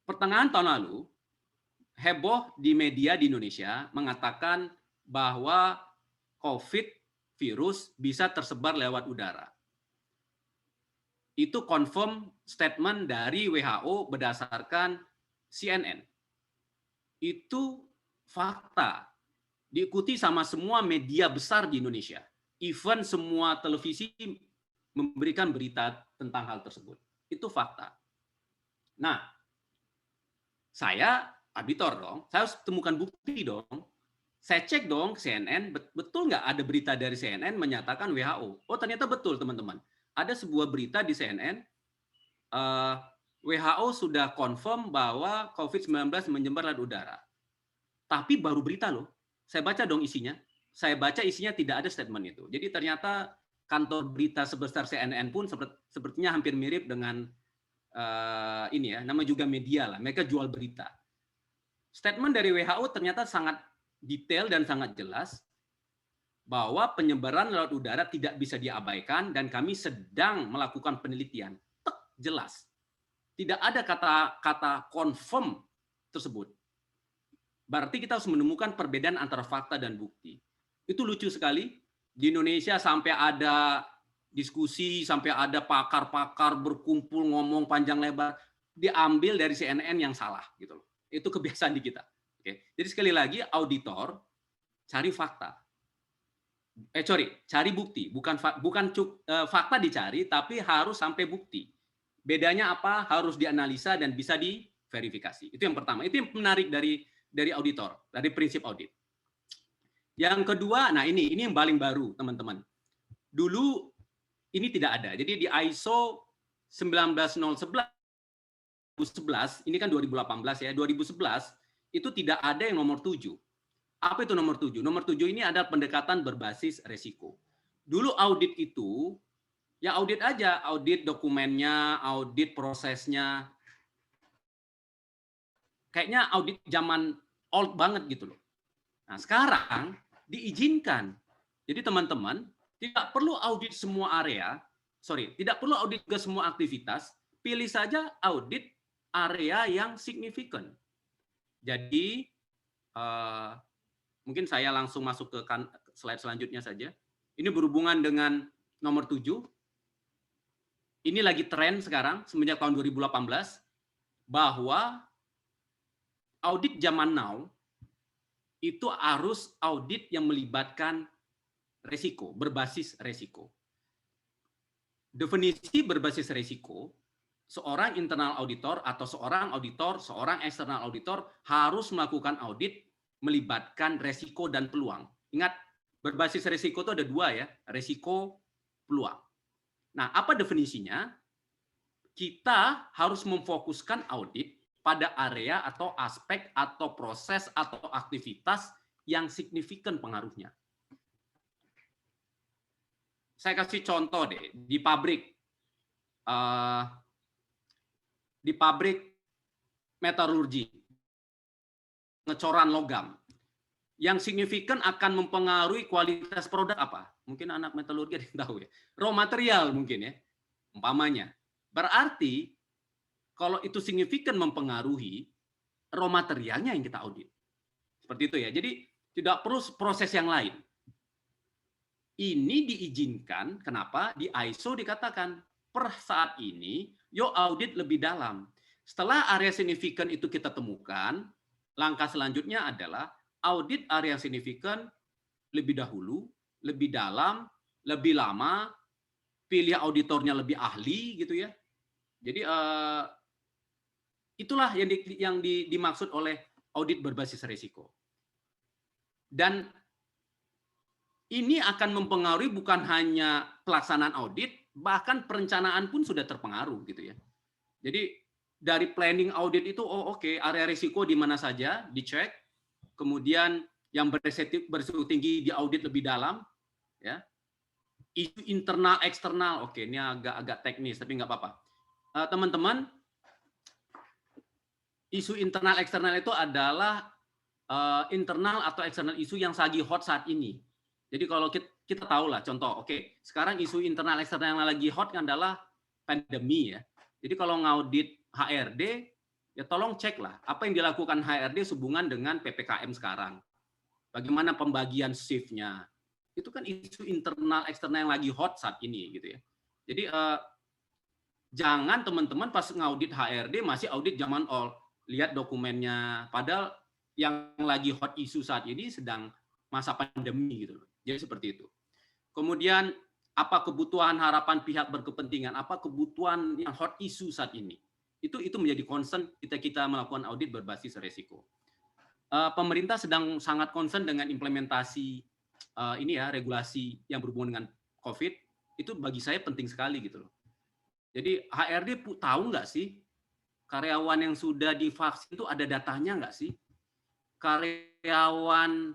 Pertengahan tahun lalu heboh di media di Indonesia mengatakan bahwa COVID virus bisa tersebar lewat udara. Itu confirm statement dari WHO berdasarkan CNN. Itu fakta. Diikuti sama semua media besar di Indonesia. Even semua televisi memberikan berita tentang hal tersebut. Itu fakta. Nah, saya auditor dong, saya harus temukan bukti dong. Saya cek dong ke CNN, betul nggak ada berita dari CNN menyatakan WHO? Oh ternyata betul teman-teman. Ada sebuah berita di CNN, WHO sudah confirm bahwa COVID-19 menyebar lewat udara. Tapi baru berita loh. Saya baca dong isinya. Saya baca isinya tidak ada statement itu. Jadi ternyata kantor berita sebesar CNN pun sepertinya hampir mirip dengan ini ya, nama juga media lah. Mereka jual berita. Statement dari WHO ternyata sangat detail dan sangat jelas bahwa penyebaran lewat udara tidak bisa diabaikan dan kami sedang melakukan penelitian. Jelas. Tidak ada kata confirm tersebut. Berarti kita harus menemukan perbedaan antara fakta dan bukti. Itu lucu sekali. Di Indonesia sampai ada diskusi, sampai ada pakar-pakar berkumpul ngomong panjang lebar, diambil dari CNN yang salah gitu loh. Itu kebiasaan di kita. Oke. Jadi sekali lagi auditor cari fakta. Cari bukti, bukan fakta dicari tapi harus sampai bukti. Bedanya apa? Harus dianalisa dan bisa diverifikasi. Itu yang pertama. Itu yang menarik dari auditor, dari prinsip audit. Yang kedua, nah ini yang paling baru, teman-teman. Dulu ini tidak ada. Jadi di ISO 19011 ini kan 2018 ya, 2011 itu tidak ada yang nomor 7. Apa itu nomor 7? Nomor 7 ini adalah pendekatan berbasis resiko. Dulu audit itu ya audit aja, audit dokumennya, audit prosesnya. Kayaknya audit zaman old banget gitu loh. Nah, sekarang diizinkan. Jadi teman-teman, tidak perlu audit semua area, tidak perlu audit ke semua aktivitas, pilih saja audit area yang signifikan. Jadi, mungkin saya langsung masuk ke slide selanjutnya saja. Ini berhubungan dengan nomor 7. Ini lagi tren sekarang, semenjak tahun 2018, bahwa audit zaman now itu harus audit yang melibatkan resiko, berbasis resiko. Definisi berbasis resiko, seorang internal auditor atau seorang auditor, seorang external auditor harus melakukan audit melibatkan resiko dan peluang. Ingat, berbasis resiko itu ada dua ya, resiko, peluang. Nah, apa definisinya? Kita harus memfokuskan audit pada area atau aspek atau proses atau aktivitas yang signifikan pengaruhnya. Saya kasih contoh deh, di pabrik metalurgi, pengecoran logam, yang signifikan akan mempengaruhi kualitas produk apa? Mungkin anak metalurgi ada yang tahu ya. Raw material mungkin ya, umpamanya. Berarti kalau itu signifikan mempengaruhi, raw materialnya yang kita audit. Seperti itu ya. Jadi tidak perlu proses yang lain. Ini diizinkan, kenapa? Di ISO dikatakan, per saat ini, yuk audit lebih dalam. Setelah area signifikan itu kita temukan, langkah selanjutnya adalah audit area signifikan lebih dahulu, lebih dalam, lebih lama, pilih auditornya lebih ahli, gitu ya. Jadi, itulah yang dimaksud oleh audit berbasis risiko. Dan ini akan mempengaruhi bukan hanya pelaksanaan audit, bahkan perencanaan pun sudah terpengaruh gitu ya. Jadi dari planning audit itu, oke, area risiko di mana saja dicek, kemudian yang berisiko tinggi di audit lebih dalam, ya. Isu internal eksternal, oke, ini agak teknis tapi nggak apa-apa. Teman-teman, isu internal eksternal itu adalah internal atau eksternal isu yang lagi hot saat ini. Jadi kalau kita tahu lah contoh, oke, sekarang isu internal eksternal yang lagi hot kan adalah pandemi ya. Jadi kalau ngaudit HRD, ya tolong cek lah apa yang dilakukan HRD sehubungan dengan PPKM sekarang. Bagaimana pembagian shift-nya. Itu kan isu internal eksternal yang lagi hot saat ini gitu ya. Jadi jangan teman-teman pas ngaudit HRD masih audit zaman old. Lihat dokumennya, padahal yang lagi hot isu saat ini sedang masa pandemi gitu loh. Jadi seperti itu. Kemudian apa kebutuhan harapan pihak berkepentingan, apa kebutuhan yang hot isu saat ini. Itu menjadi concern kita melakukan audit berbasis resiko. Pemerintah sedang sangat concern dengan implementasi ini ya, regulasi yang berhubungan dengan COVID. Itu bagi saya penting sekali gitu loh. Jadi HRD tahu nggak sih karyawan yang sudah divaksin itu ada datanya nggak sih? Karyawan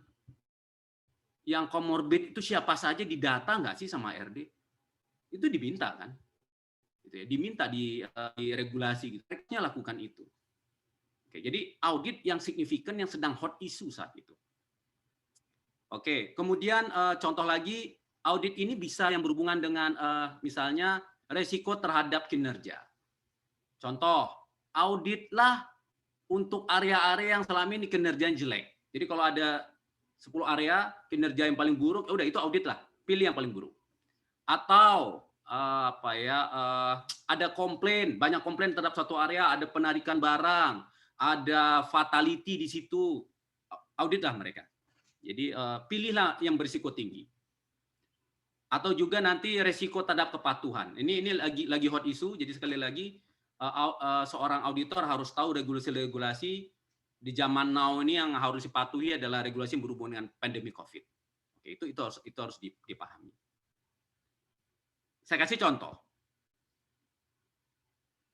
yang komorbid itu siapa saja didata nggak sih sama RD? Itu diminta kan? Gitu ya, diminta di regulasi gitu. Mereka lakukan itu. Oke, jadi audit yang signifikan yang sedang hot issue saat itu. Oke, kemudian contoh lagi, audit ini bisa yang berhubungan dengan misalnya resiko terhadap kinerja. Contoh, auditlah untuk area-area yang selama ini kinerjanya jelek. Jadi kalau ada 10 area kinerja yang paling buruk, udah itu audit lah, pilih yang paling buruk. Atau ada komplain, banyak komplain terhadap suatu area, ada penarikan barang, ada fatality di situ, auditlah mereka. Jadi pilihlah yang berisiko tinggi. Atau juga nanti resiko terhadap kepatuhan. Ini lagi hot issue. Jadi sekali lagi seorang auditor harus tahu regulasi-regulasi di zaman now ini yang harus dipatuhi adalah regulasi yang berhubungan dengan pandemi COVID. Oke, itu harus dipahami. Saya kasih contoh.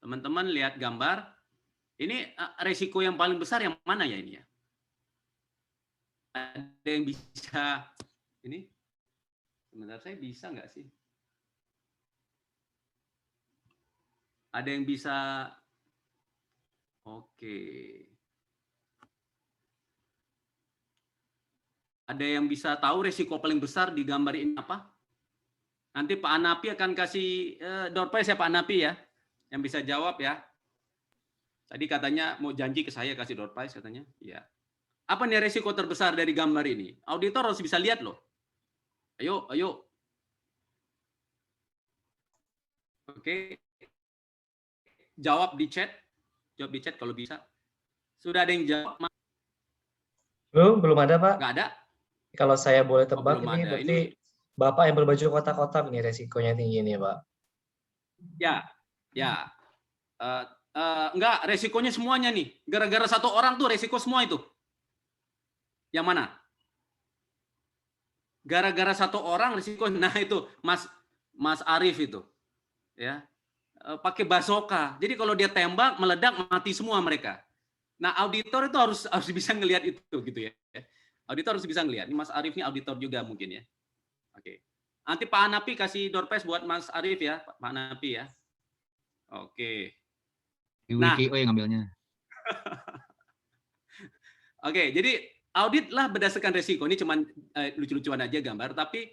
Teman-teman lihat gambar. Ini resiko yang paling besar yang mana ya ini ya? Ada yang bisa ini? Sebentar, saya bisa nggak sih? Ada yang bisa? Oke. Ada yang bisa tahu resiko paling besar di gambar ini apa? Nanti Pak Anapi akan kasih door prize ya Pak Anapi ya, yang bisa jawab ya. Tadi katanya mau janji ke saya kasih door prize katanya. Iya. Apa nih resiko terbesar dari gambar ini? Auditor harus bisa lihat loh. Ayo. Oke. Jawab di chat kalau bisa. Sudah ada yang jawab?
Belum ada Pak.
Nggak ada?
Kalau saya boleh tebak
belum
ini
ada.
berarti Bapak yang berbaju kotak-kotak ini resikonya tinggi nih Pak.
Ya. Enggak, resikonya semuanya nih. Gara-gara satu orang tuh resiko semua itu. Yang mana? Gara-gara satu orang resiko. Nah itu Mas Arief itu. Ya. Pakai bazoka. Jadi kalau dia tembak, meledak, mati semua mereka. Nah, auditor itu harus bisa ngelihat itu gitu ya. Auditor harus bisa ngelihat. Ini Mas Arief ini auditor juga mungkin ya. Oke. Nanti Pak Anapi kasih door prize buat Mas Arief ya, Pak Anapi ya. Oke.
WKO yang ngambilnya.
Oke, jadi audit lah berdasarkan resiko. Ini cuman lucu-lucuan aja gambar, tapi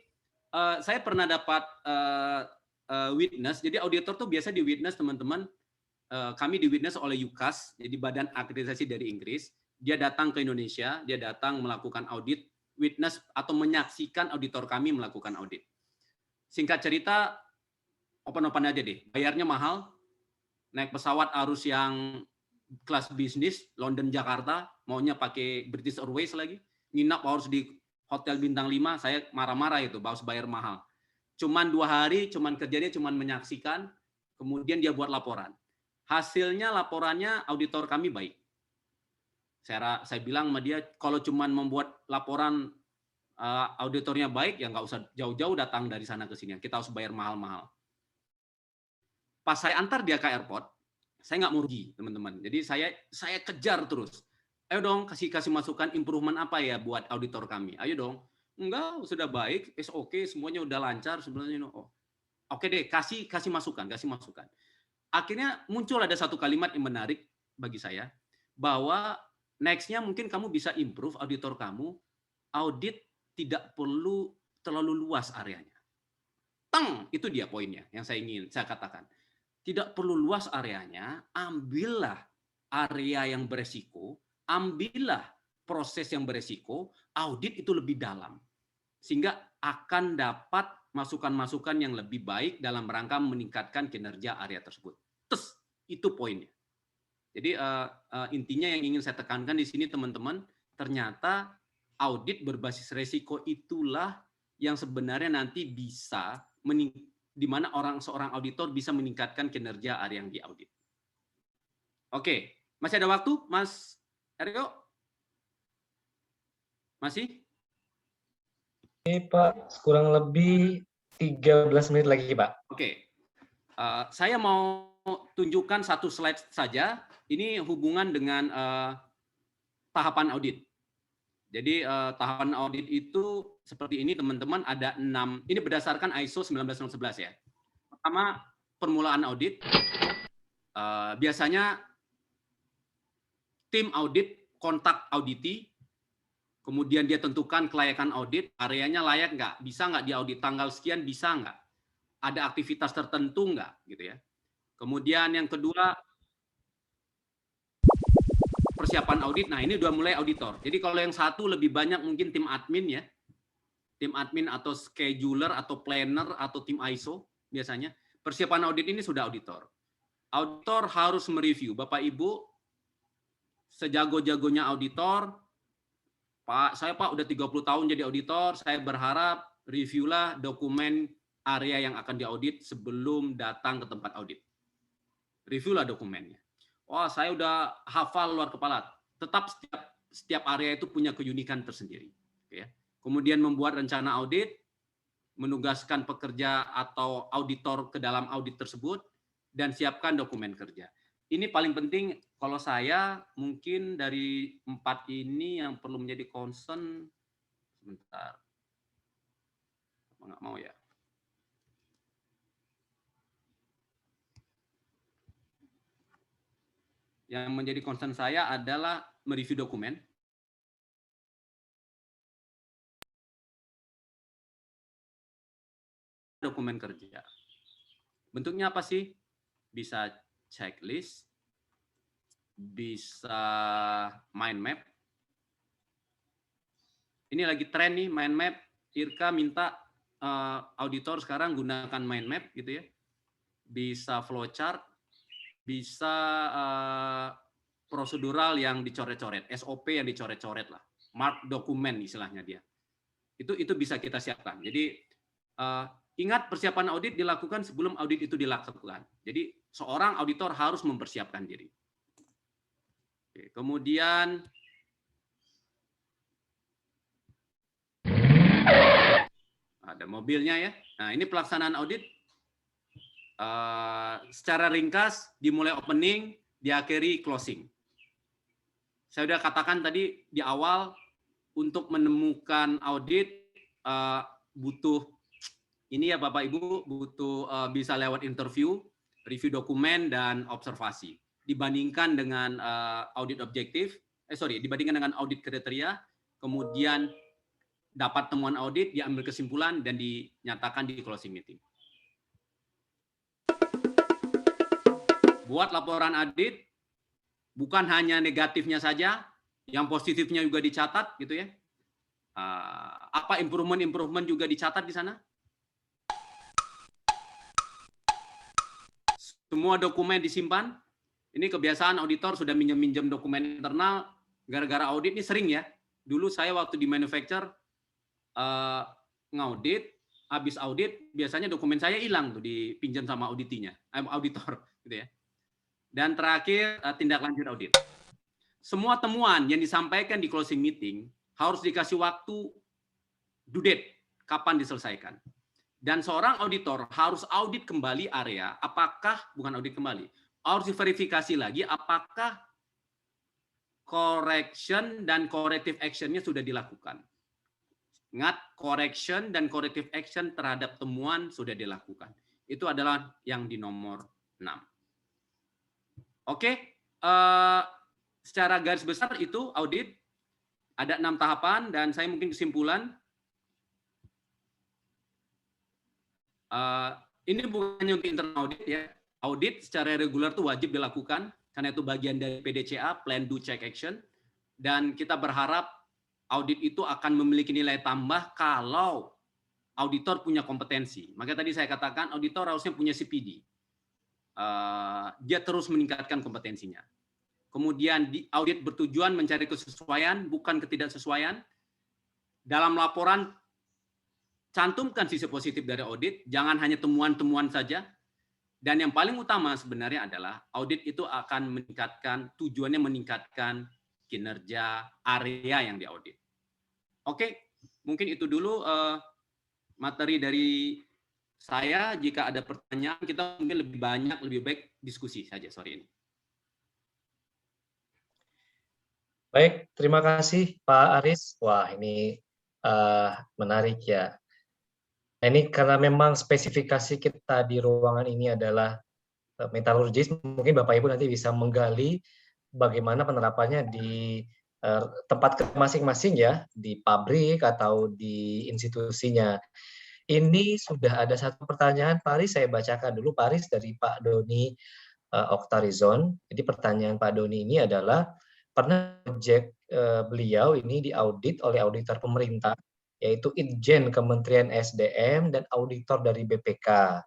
saya pernah dapat witness. Jadi auditor tuh biasa di witness teman-teman. Kami di witness oleh UCAS, jadi badan akreditasi dari Inggris. Dia datang ke Indonesia, dia datang melakukan audit, witness atau menyaksikan auditor kami melakukan audit. Singkat cerita, open-open aja deh. Bayarnya mahal, naik pesawat arus yang kelas bisnis, London Jakarta, maunya pakai British Airways lagi, nginap harus di hotel bintang 5, saya marah-marah itu, harus bayar mahal. Cuman 2 hari, kerjanya cuman menyaksikan, kemudian dia buat laporan. Hasilnya laporannya auditor kami baik. Saya bilang sama dia, kalau cuman membuat laporan auditornya baik, ya nggak usah jauh-jauh datang dari sana ke sini. Kita harus bayar mahal-mahal. Pas saya antar dia ke airport, saya nggak mau rugi, teman-teman. Jadi saya kejar terus. Ayo dong, kasih masukan improvement apa ya buat auditor kami. Ayo dong. Enggak, sudah baik, oke, semuanya udah lancar sebenarnya. Oke deh, kasih masukan. Akhirnya muncul ada satu kalimat yang menarik bagi saya, bahwa next-nya mungkin kamu bisa improve auditor kamu, audit tidak perlu terlalu luas areanya. Itu dia poinnya yang saya katakan. Tidak perlu luas areanya, ambillah area yang beresiko, ambillah proses yang beresiko, audit itu lebih dalam. Sehingga akan dapat masukan-masukan yang lebih baik dalam rangka meningkatkan kinerja area tersebut. Itu poinnya. Jadi intinya yang ingin saya tekankan di sini teman-teman, ternyata audit berbasis resiko itulah yang sebenarnya nanti bisa di mana seorang auditor bisa meningkatkan kinerja area yang diaudit. Oke, masih ada waktu, Mas Eryo? Masih?
Ini Pak, kurang lebih 13 menit lagi Pak.
Oke, saya mau tunjukkan satu slide saja. Ini hubungan dengan tahapan audit. Jadi tahapan audit itu seperti ini teman-teman, ada 6. Ini berdasarkan ISO 19011 ya. Pertama, permulaan audit. Biasanya tim audit kontak auditi, kemudian dia tentukan kelayakan audit, areanya layak nggak, bisa nggak diaudit tanggal sekian, bisa nggak, ada aktivitas tertentu nggak, gitu ya. Kemudian yang kedua, persiapan audit. Nah, ini udah mulai auditor. Jadi kalau yang satu lebih banyak mungkin tim admin ya, tim admin atau scheduler atau planner atau tim ISO biasanya. Persiapan audit ini sudah auditor. Auditor harus mereview. Bapak Ibu, sejago-jagonya auditor, Pak, saya Pak udah 30 tahun jadi auditor, saya berharap reviewlah dokumen area yang akan diaudit sebelum datang ke tempat audit. Reviewlah dokumennya. Wah, saya udah hafal luar kepala. Tetap setiap area itu punya keunikan tersendiri. Ya. Kemudian membuat rencana audit, menugaskan pekerja atau auditor ke dalam audit tersebut, dan siapkan dokumen kerja. Ini paling penting kalau saya mungkin dari 4 ini yang perlu menjadi concern. Sebentar. Nggak mau ya. Yang menjadi concern saya adalah mereview dokumen. Dokumen kerja. Bentuknya apa sih? Bisa checklist, bisa mind map. Ini lagi tren nih mind map. Irka minta auditor sekarang gunakan mind map gitu ya. Bisa flowchart, bisa prosedural yang dicoret-coret, SOP yang dicoret-coret lah, mark dokumen istilahnya dia. Itu bisa kita siapkan. Jadi ingat persiapan audit dilakukan sebelum audit itu dilakukan. Jadi seorang auditor harus mempersiapkan diri. Oke, kemudian ada mobilnya ya. Nah ini pelaksanaan audit. Secara ringkas dimulai opening, diakhiri closing. Saya sudah katakan tadi di awal untuk menemukan audit butuh ini ya Bapak Ibu, butuh bisa lewat interview, review dokumen dan observasi. Dibandingkan dengan audit objektif, dibandingkan dengan audit kriteria, kemudian dapat temuan audit, diambil kesimpulan dan dinyatakan di closing meeting. Buat laporan audit, bukan hanya negatifnya saja, yang positifnya juga dicatat, gitu ya. Apa improvement juga dicatat di sana. Semua dokumen disimpan. Ini kebiasaan auditor sudah minjem dokumen internal, gara-gara audit ini sering ya. Dulu saya waktu di manufacture ngaudit, habis audit biasanya dokumen saya hilang tuh dipinjam sama auditor, gitu ya. Dan terakhir, tindak lanjut audit. Semua temuan yang disampaikan di closing meeting harus dikasih waktu due date, kapan diselesaikan. Dan seorang auditor harus audit kembali area, harus diverifikasi lagi apakah correction dan corrective action-nya sudah dilakukan. Ingat, correction dan corrective action terhadap temuan sudah dilakukan. Itu adalah yang di nomor 6. Oke, secara garis besar itu audit, ada 6 tahapan, dan saya mungkin kesimpulan, ini bukan hanya untuk internal audit ya, audit secara reguler itu wajib dilakukan, karena itu bagian dari PDCA, Plan, Do, Check, Action, dan kita berharap audit itu akan memiliki nilai tambah kalau auditor punya kompetensi. Makanya tadi saya katakan auditor harusnya punya CPD. Dia terus meningkatkan kompetensinya. Kemudian di audit bertujuan mencari kesesuaian, bukan ketidaksesuaian. Dalam laporan, cantumkan sisi positif dari audit, jangan hanya temuan-temuan saja. Dan yang paling utama sebenarnya adalah audit itu akan tujuannya meningkatkan kinerja area yang diaudit. Oke, mungkin itu dulu materi dari saya. Jika ada pertanyaan, kita mungkin lebih baik diskusi saja sore ini.
Baik, terima kasih Pak Aris. Wah, ini menarik ya. Nah, ini karena memang spesifikasi kita di ruangan ini adalah metalurgis, mungkin Bapak Ibu nanti bisa menggali bagaimana penerapannya di tempat masing-masing ya, di pabrik atau di institusinya. Ini sudah ada satu pertanyaan, Pak Aris, saya bacakan dulu, Pak Aris, dari Pak Doni Oktarizon. Jadi pertanyaan Pak Doni ini adalah, pernah proyek beliau ini diaudit oleh auditor pemerintah, yaitu Itjen Kementerian SDM dan auditor dari BPK.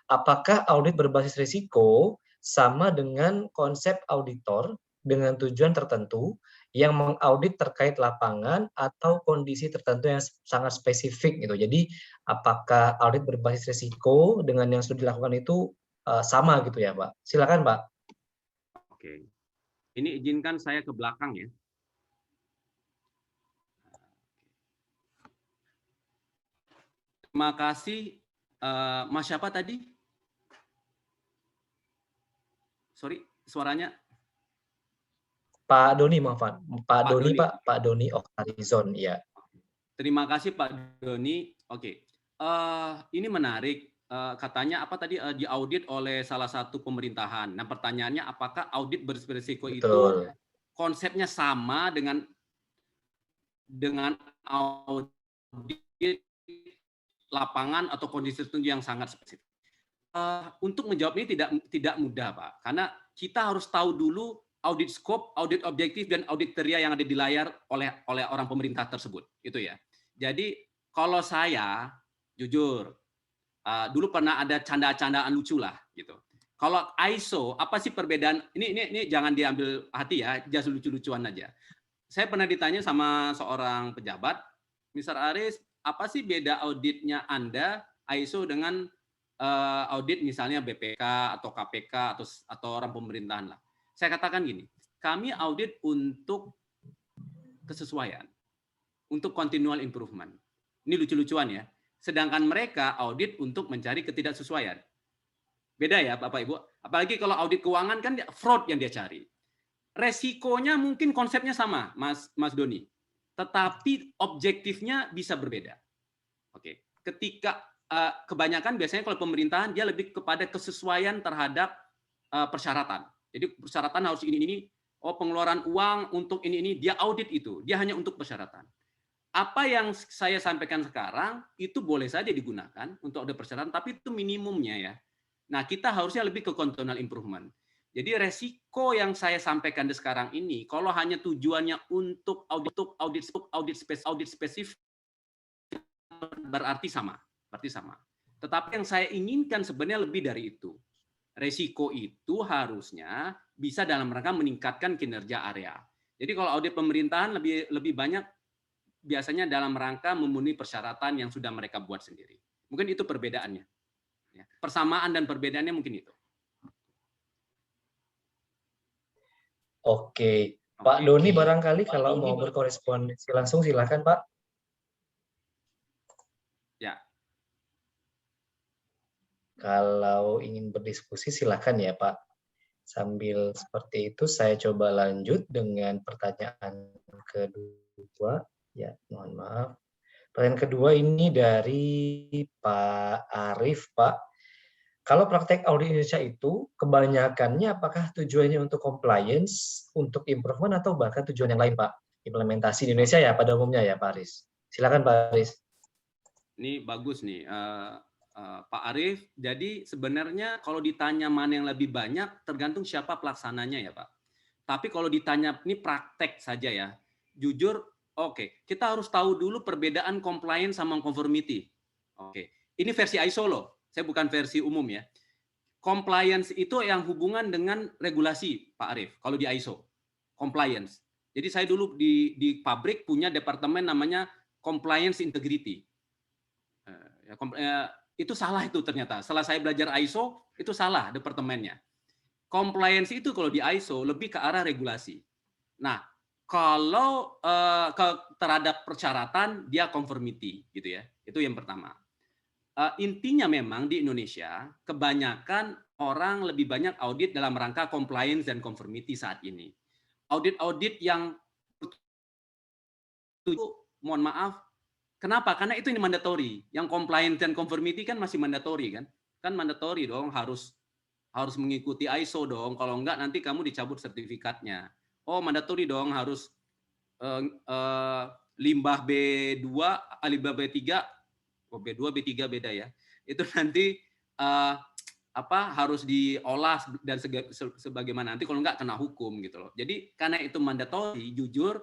Apakah audit berbasis risiko sama dengan konsep auditor dengan tujuan tertentu yang mengaudit terkait lapangan atau kondisi tertentu yang sangat spesifik gitu. Jadi apakah audit berbasis risiko dengan yang sudah dilakukan itu sama gitu ya, Pak? Silakan, Pak.
Oke. Ini izinkan saya ke belakang ya. Terima kasih. Mas siapa tadi? Sorry, suaranya.
Pak Doni, maaf Pak. Pak Doni,
Doni.
Pak. Pak Doni Oktarizon, ya.
Terima kasih Pak Doni. Oke. Ini menarik. Katanya apa tadi diaudit oleh salah satu pemerintahan. Nah, pertanyaannya apakah audit berisiko itu konsepnya sama dengan audit lapangan atau kondisi tertentu yang sangat spesifik. Untuk menjawab ini tidak mudah, Pak, karena kita harus tahu dulu audit scope, audit objektif, dan audit kriteria yang ada di layar oleh orang pemerintah tersebut, itu ya. Jadi kalau saya jujur, dulu pernah ada canda-candaan lucu lah, gitu. Kalau ISO, apa sih perbedaan? Ini jangan diambil hati ya, just lucu-lucuan aja. Saya pernah ditanya sama seorang pejabat, Mr. Aris, apa sih beda auditnya Anda ISO dengan audit misalnya BPK atau KPK atau orang pemerintahan lah. Saya katakan gini, kami audit untuk kesesuaian, untuk continual improvement. Ini lucu-lucuan ya. Sedangkan mereka audit untuk mencari ketidaksesuaian. Beda ya Bapak Ibu. Apalagi kalau audit keuangan kan fraud yang dia cari. Resikonya mungkin konsepnya sama, Mas Doni. Tetapi objektifnya bisa berbeda. Oke. Ketika kebanyakan biasanya kalau pemerintahan dia lebih kepada kesesuaian terhadap persyaratan. Jadi persyaratan harus ini. Oh, pengeluaran uang untuk ini dia audit itu. Dia hanya untuk persyaratan. Apa yang saya sampaikan sekarang itu boleh saja digunakan untuk ada persyaratan, tapi itu minimumnya ya. Nah, kita harusnya lebih ke continual improvement. Jadi resiko yang saya sampaikan di sekarang ini, kalau hanya tujuannya untuk audit spesifik, berarti sama. Tetapi yang saya inginkan sebenarnya lebih dari itu. Resiko itu harusnya bisa dalam rangka meningkatkan kinerja area. Jadi kalau audit pemerintahan lebih banyak biasanya dalam rangka memenuhi persyaratan yang sudah mereka buat sendiri. Mungkin itu perbedaannya. Persamaan dan perbedaannya mungkin itu.
Oke. Pak Doni barangkali kalau mau berkorespondensi langsung silakan, Pak.
Ya.
Kalau ingin berdiskusi silakan ya, Pak. Sambil seperti itu saya coba lanjut dengan pertanyaan kedua. Ya, mohon maaf. Pertanyaan kedua ini dari Pak Arif, Pak. Kalau praktek audit Indonesia itu kebanyakannya apakah tujuannya untuk compliance, untuk improvement, atau bahkan tujuan yang lain, Pak? Implementasi di Indonesia ya pada umumnya ya, Pak Aris. Silakan, Pak Aris.
Ini bagus nih, Pak Arif. Jadi sebenarnya kalau ditanya mana yang lebih banyak, tergantung siapa pelaksananya ya, Pak. Tapi kalau ditanya ini praktek saja ya, jujur, oke, kita harus tahu dulu perbedaan compliance sama conformity. Oke, ini versi ISO loh. Saya bukan versi umum ya. Compliance itu yang hubungan dengan regulasi, Pak Arif, kalau di ISO. Compliance. Jadi saya dulu di pabrik punya departemen namanya Compliance Integrity. Itu salah itu ternyata. Setelah saya belajar ISO, itu salah departemennya. Compliance itu kalau di ISO lebih ke arah regulasi. Nah, kalau terhadap persyaratan, dia conformity, gitu ya. Itu yang pertama. Intinya memang di Indonesia kebanyakan orang lebih banyak audit dalam rangka compliance dan conformity saat ini. Audit-audit yang mohon maaf, kenapa? Karena itu ini mandatory. Yang compliance dan conformity kan masih mandatory kan? Kan mandatory dong, harus mengikuti ISO dong. Kalau enggak nanti kamu dicabut sertifikatnya. Oh, mandatory dong, harus limbah B2, limbah B3, oh B2, B3 beda ya. Itu nanti harus diolah dan sebagaimana, nanti kalau enggak kena hukum gitu loh. Jadi karena itu mandatory, jujur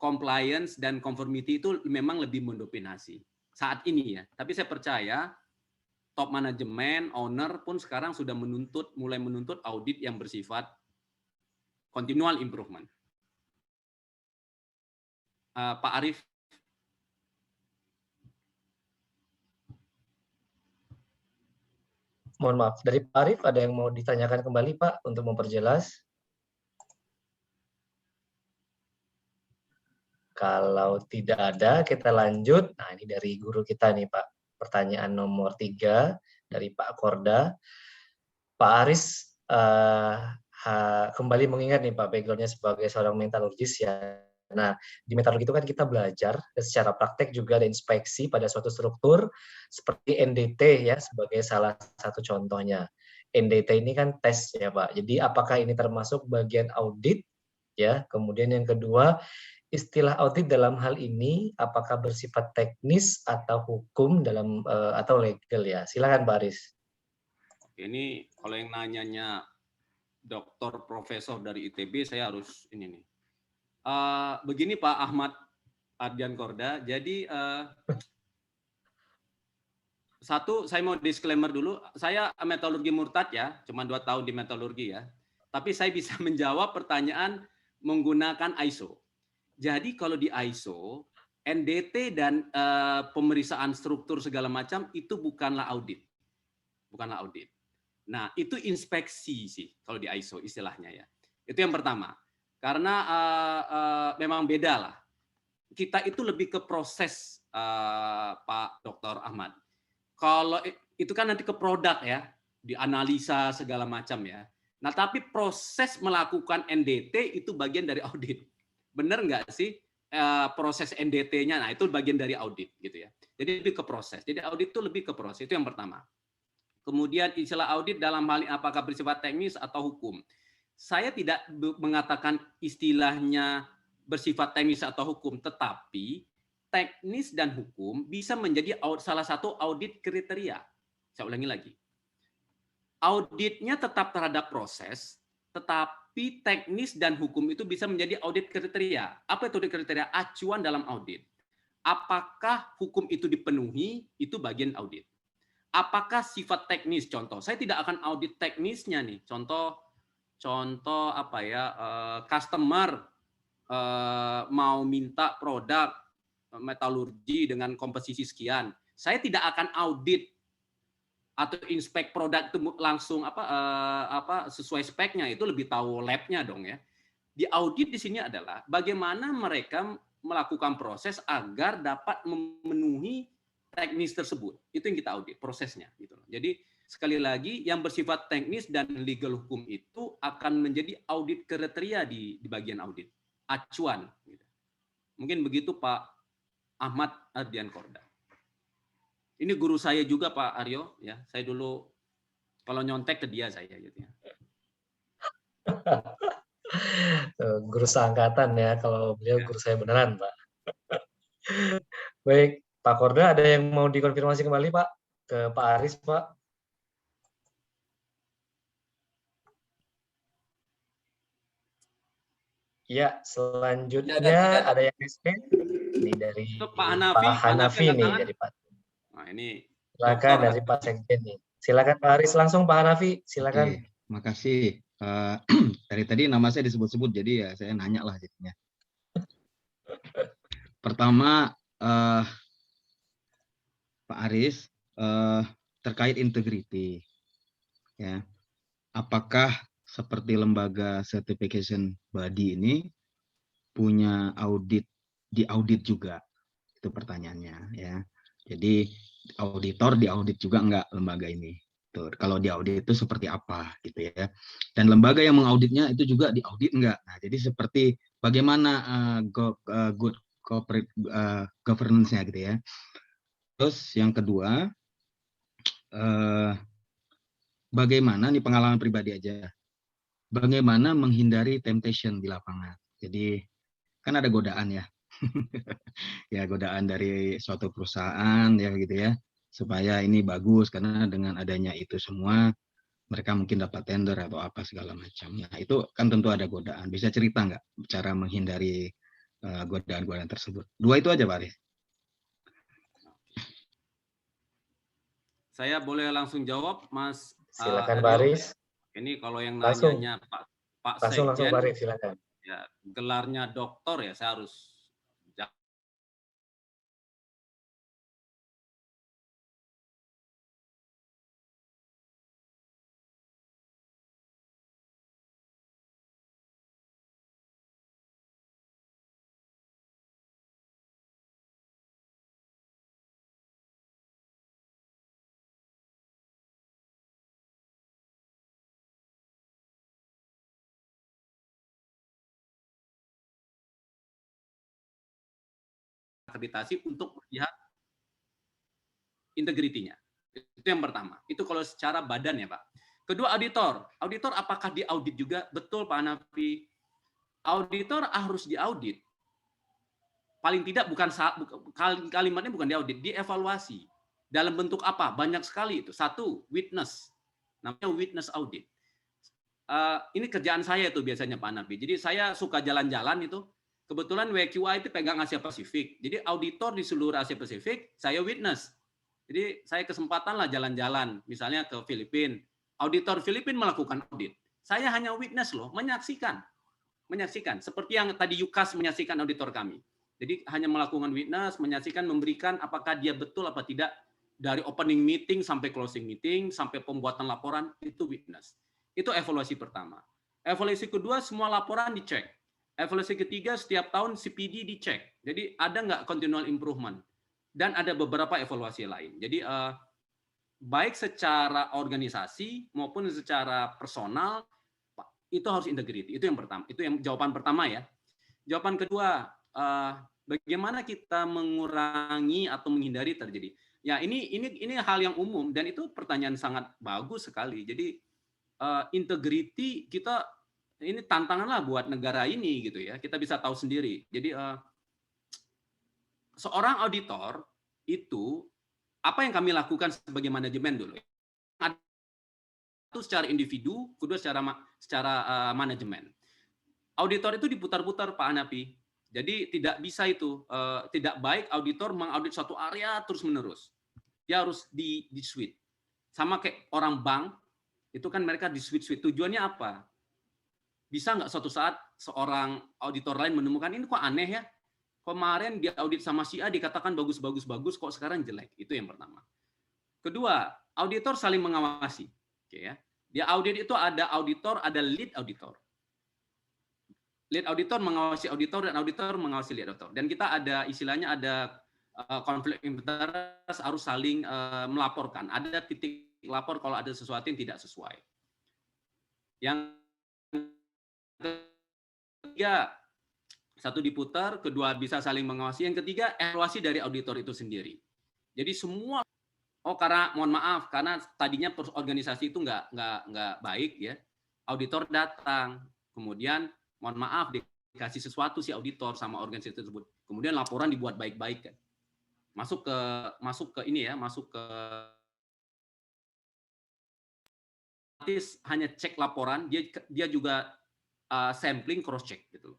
compliance dan conformity itu memang lebih mendominasi saat ini ya. Tapi saya percaya top manajemen, owner pun sekarang sudah mulai menuntut audit yang bersifat continual improvement. Pak Arief.
Mohon maaf, dari Pak Arief ada yang mau ditanyakan kembali Pak untuk memperjelas? Kalau tidak ada, kita lanjut. Nah, ini dari guru kita nih Pak. Pertanyaan nomor 3 dari Pak Korda. Pak Aris kembali mengingat nih Pak, background-nya sebagai seorang metalurgis ya. Nah, di metalurgi itu kan kita belajar secara praktek juga ada inspeksi pada suatu struktur seperti NDT ya sebagai salah satu contohnya. NDT ini kan tes ya Pak. Jadi apakah ini termasuk bagian audit ya? Kemudian yang kedua, istilah audit dalam hal ini apakah bersifat teknis atau hukum dalam atau legal ya? Silakan Pak Aris.
Ini kalau yang nanyanya doktor profesor dari ITB, saya harus ini nih. Begini Pak Ahmad Ardian Korda, jadi satu saya mau disclaimer dulu, saya metalurgi murtad ya, cuma 2 tahun di metalurgi ya, tapi saya bisa menjawab pertanyaan menggunakan ISO. Jadi kalau di ISO, NDT dan pemeriksaan struktur segala macam itu bukanlah audit. Bukanlah audit. Nah, itu inspeksi sih kalau di ISO istilahnya ya. Itu yang pertama. Karena memang beda lah. Kita itu lebih ke proses, Pak Dr. Ahmad. Kalau itu kan nanti ke produk ya, dianalisa segala macam ya. Nah, tapi proses melakukan NDT itu bagian dari audit. Benar nggak sih proses NDT-nya? Nah, itu bagian dari audit gitu ya. Jadi lebih ke proses. Jadi audit itu lebih ke proses. Itu yang pertama. Kemudian istilah audit dalam hal ini apakah bersifat teknis atau hukum? Saya tidak mengatakan istilahnya bersifat teknis atau hukum, tetapi teknis dan hukum bisa menjadi salah satu audit kriteria. Saya ulangi lagi. Auditnya tetap terhadap proses, tetapi teknis dan hukum itu bisa menjadi audit kriteria. Apa itu audit kriteria? Acuan dalam audit. Apakah hukum itu dipenuhi? Itu bagian audit. Apakah sifat teknis? Contoh, saya tidak akan audit teknisnya nih. Contoh apa ya? Customer mau minta produk metalurgi dengan komposisi sekian. Saya tidak akan audit atau inspek produk itu langsung sesuai speknya, itu lebih tahu labnya dong ya. Di audit di sini adalah bagaimana mereka melakukan proses agar dapat memenuhi teknis tersebut. Itu yang kita audit, prosesnya gitu. Jadi sekali lagi yang bersifat teknis dan legal hukum itu akan menjadi audit kriteria di bagian audit, acuan gitu. Mungkin begitu Pak Ahmad Ardian Korda. Ini guru saya juga Pak Aryo ya. Saya dulu kalau nyontek ke dia saya gitu ya.
Guru seangkatan ya, kalau beliau guru saya beneran Pak. Baik, Pak Korda, ada yang mau dikonfirmasi kembali Pak ke Pak Aris Pak? Ya, selanjutnya ada yang SP. Ini dari
Pak Hanafi
nih dari Pak.
Nah, ini
silakan dari Pak Sekjen nih. Silakan Pak Aris langsung Pak Hanafi, silakan.
Oke, makasih. Dari tadi nama saya disebut-sebut, jadi ya saya nanya lah jadinya. Pertama, Pak Aris, terkait integrity, ya, apakah seperti lembaga certification body ini punya audit, diaudit juga? Itu pertanyaannya, ya. Jadi auditor diaudit juga enggak lembaga ini? Tuh, kalau diaudit itu seperti apa gitu ya? Dan lembaga yang mengauditnya itu juga diaudit enggak? Nah, jadi seperti bagaimana good corporate governance-nya gitu ya. Terus yang kedua, bagaimana nih pengalaman pribadi aja, bagaimana menghindari temptation di lapangan. Jadi kan ada godaan ya, ya godaan dari suatu perusahaan ya gitu ya, supaya ini bagus karena dengan adanya itu semua mereka mungkin dapat tender atau apa segala macam. Nah itu kan tentu ada godaan. Bisa cerita nggak cara menghindari godaan-godaan tersebut? Dua itu aja Pak Aris.
Saya boleh langsung jawab, Mas.
Silakan
Aryo.
Pak Aris.
Ini kalau yang
Langsung.
nanyanya Pak
Langsung
Sekjen,
Pak Aris, silakan.
ya gelarnya doktor ya, saya harus akreditasi untuk melihat integritinya. Itu yang pertama. Itu kalau secara badan ya Pak. Kedua, auditor. Auditor apakah diaudit juga? Betul Pak Hanafi. Auditor harus diaudit. Paling tidak kalimatnya bukan diaudit, dievaluasi. Dalam bentuk apa? Banyak sekali itu. Satu, witness. Namanya witness audit. Ini kerjaan saya itu biasanya Pak Hanafi. Jadi saya suka jalan-jalan itu. Kebetulan WQA itu pegang Asia Pasifik. Jadi auditor di seluruh Asia Pasifik, saya witness. Jadi saya kesempatan lah jalan-jalan, misalnya ke Filipina. Auditor Filipina melakukan audit. Saya hanya witness loh, menyaksikan. Seperti yang tadi Yukas menyaksikan auditor kami. Jadi hanya melakukan witness, menyaksikan, memberikan apakah dia betul apa tidak. Dari opening meeting sampai closing meeting, sampai pembuatan laporan, itu witness. Itu evaluasi pertama. Evaluasi kedua, semua laporan dicek. Evaluasi ketiga, setiap tahun CPD dicek. Jadi ada nggak continual improvement. Dan ada beberapa evaluasi lain. Jadi baik secara organisasi maupun secara personal, itu harus integrity. Itu yang pertama. Itu yang jawaban pertama ya. Jawaban kedua, bagaimana kita mengurangi atau menghindari terjadi. Ya ini hal yang umum dan itu pertanyaan sangat bagus sekali. Jadi integrity kita ini tantangan lah buat negara ini gitu ya. Kita bisa tahu sendiri. Jadi seorang auditor itu apa yang kami lakukan sebagai manajemen dulu. Satu secara individu, kedua secara manajemen. Auditor itu diputar-putar Pak Hanafi. Jadi tidak bisa itu, tidak baik auditor mengaudit satu area terus-menerus. Dia harus di switch. Sama kayak orang bank, itu kan mereka di switch. Tujuannya apa? Bisa nggak suatu saat seorang auditor lain menemukan ini kok aneh ya? Kemarin dia audit sama si A dikatakan bagus, kok sekarang jelek. Itu yang pertama. Kedua, auditor saling mengawasi. Oke ya. Di audit itu ada auditor, ada lead auditor. Lead auditor mengawasi auditor dan auditor mengawasi lead auditor. Dan kita ada istilahnya ada konflik interest harus saling melaporkan. Ada titik lapor kalau ada sesuatu yang tidak sesuai. Yang ketiga, satu diputar, kedua bisa saling mengawasi, yang ketiga evaluasi dari auditor itu sendiri. Jadi semua, karena mohon maaf, karena tadinya organisasi itu nggak baik ya, auditor datang, kemudian mohon maaf dikasih sesuatu si auditor sama organisasi tersebut, kemudian laporan dibuat baik-baik kan, masuk ke ini ya, masuk ke hanya cek laporan, dia juga sampling cross check gitu.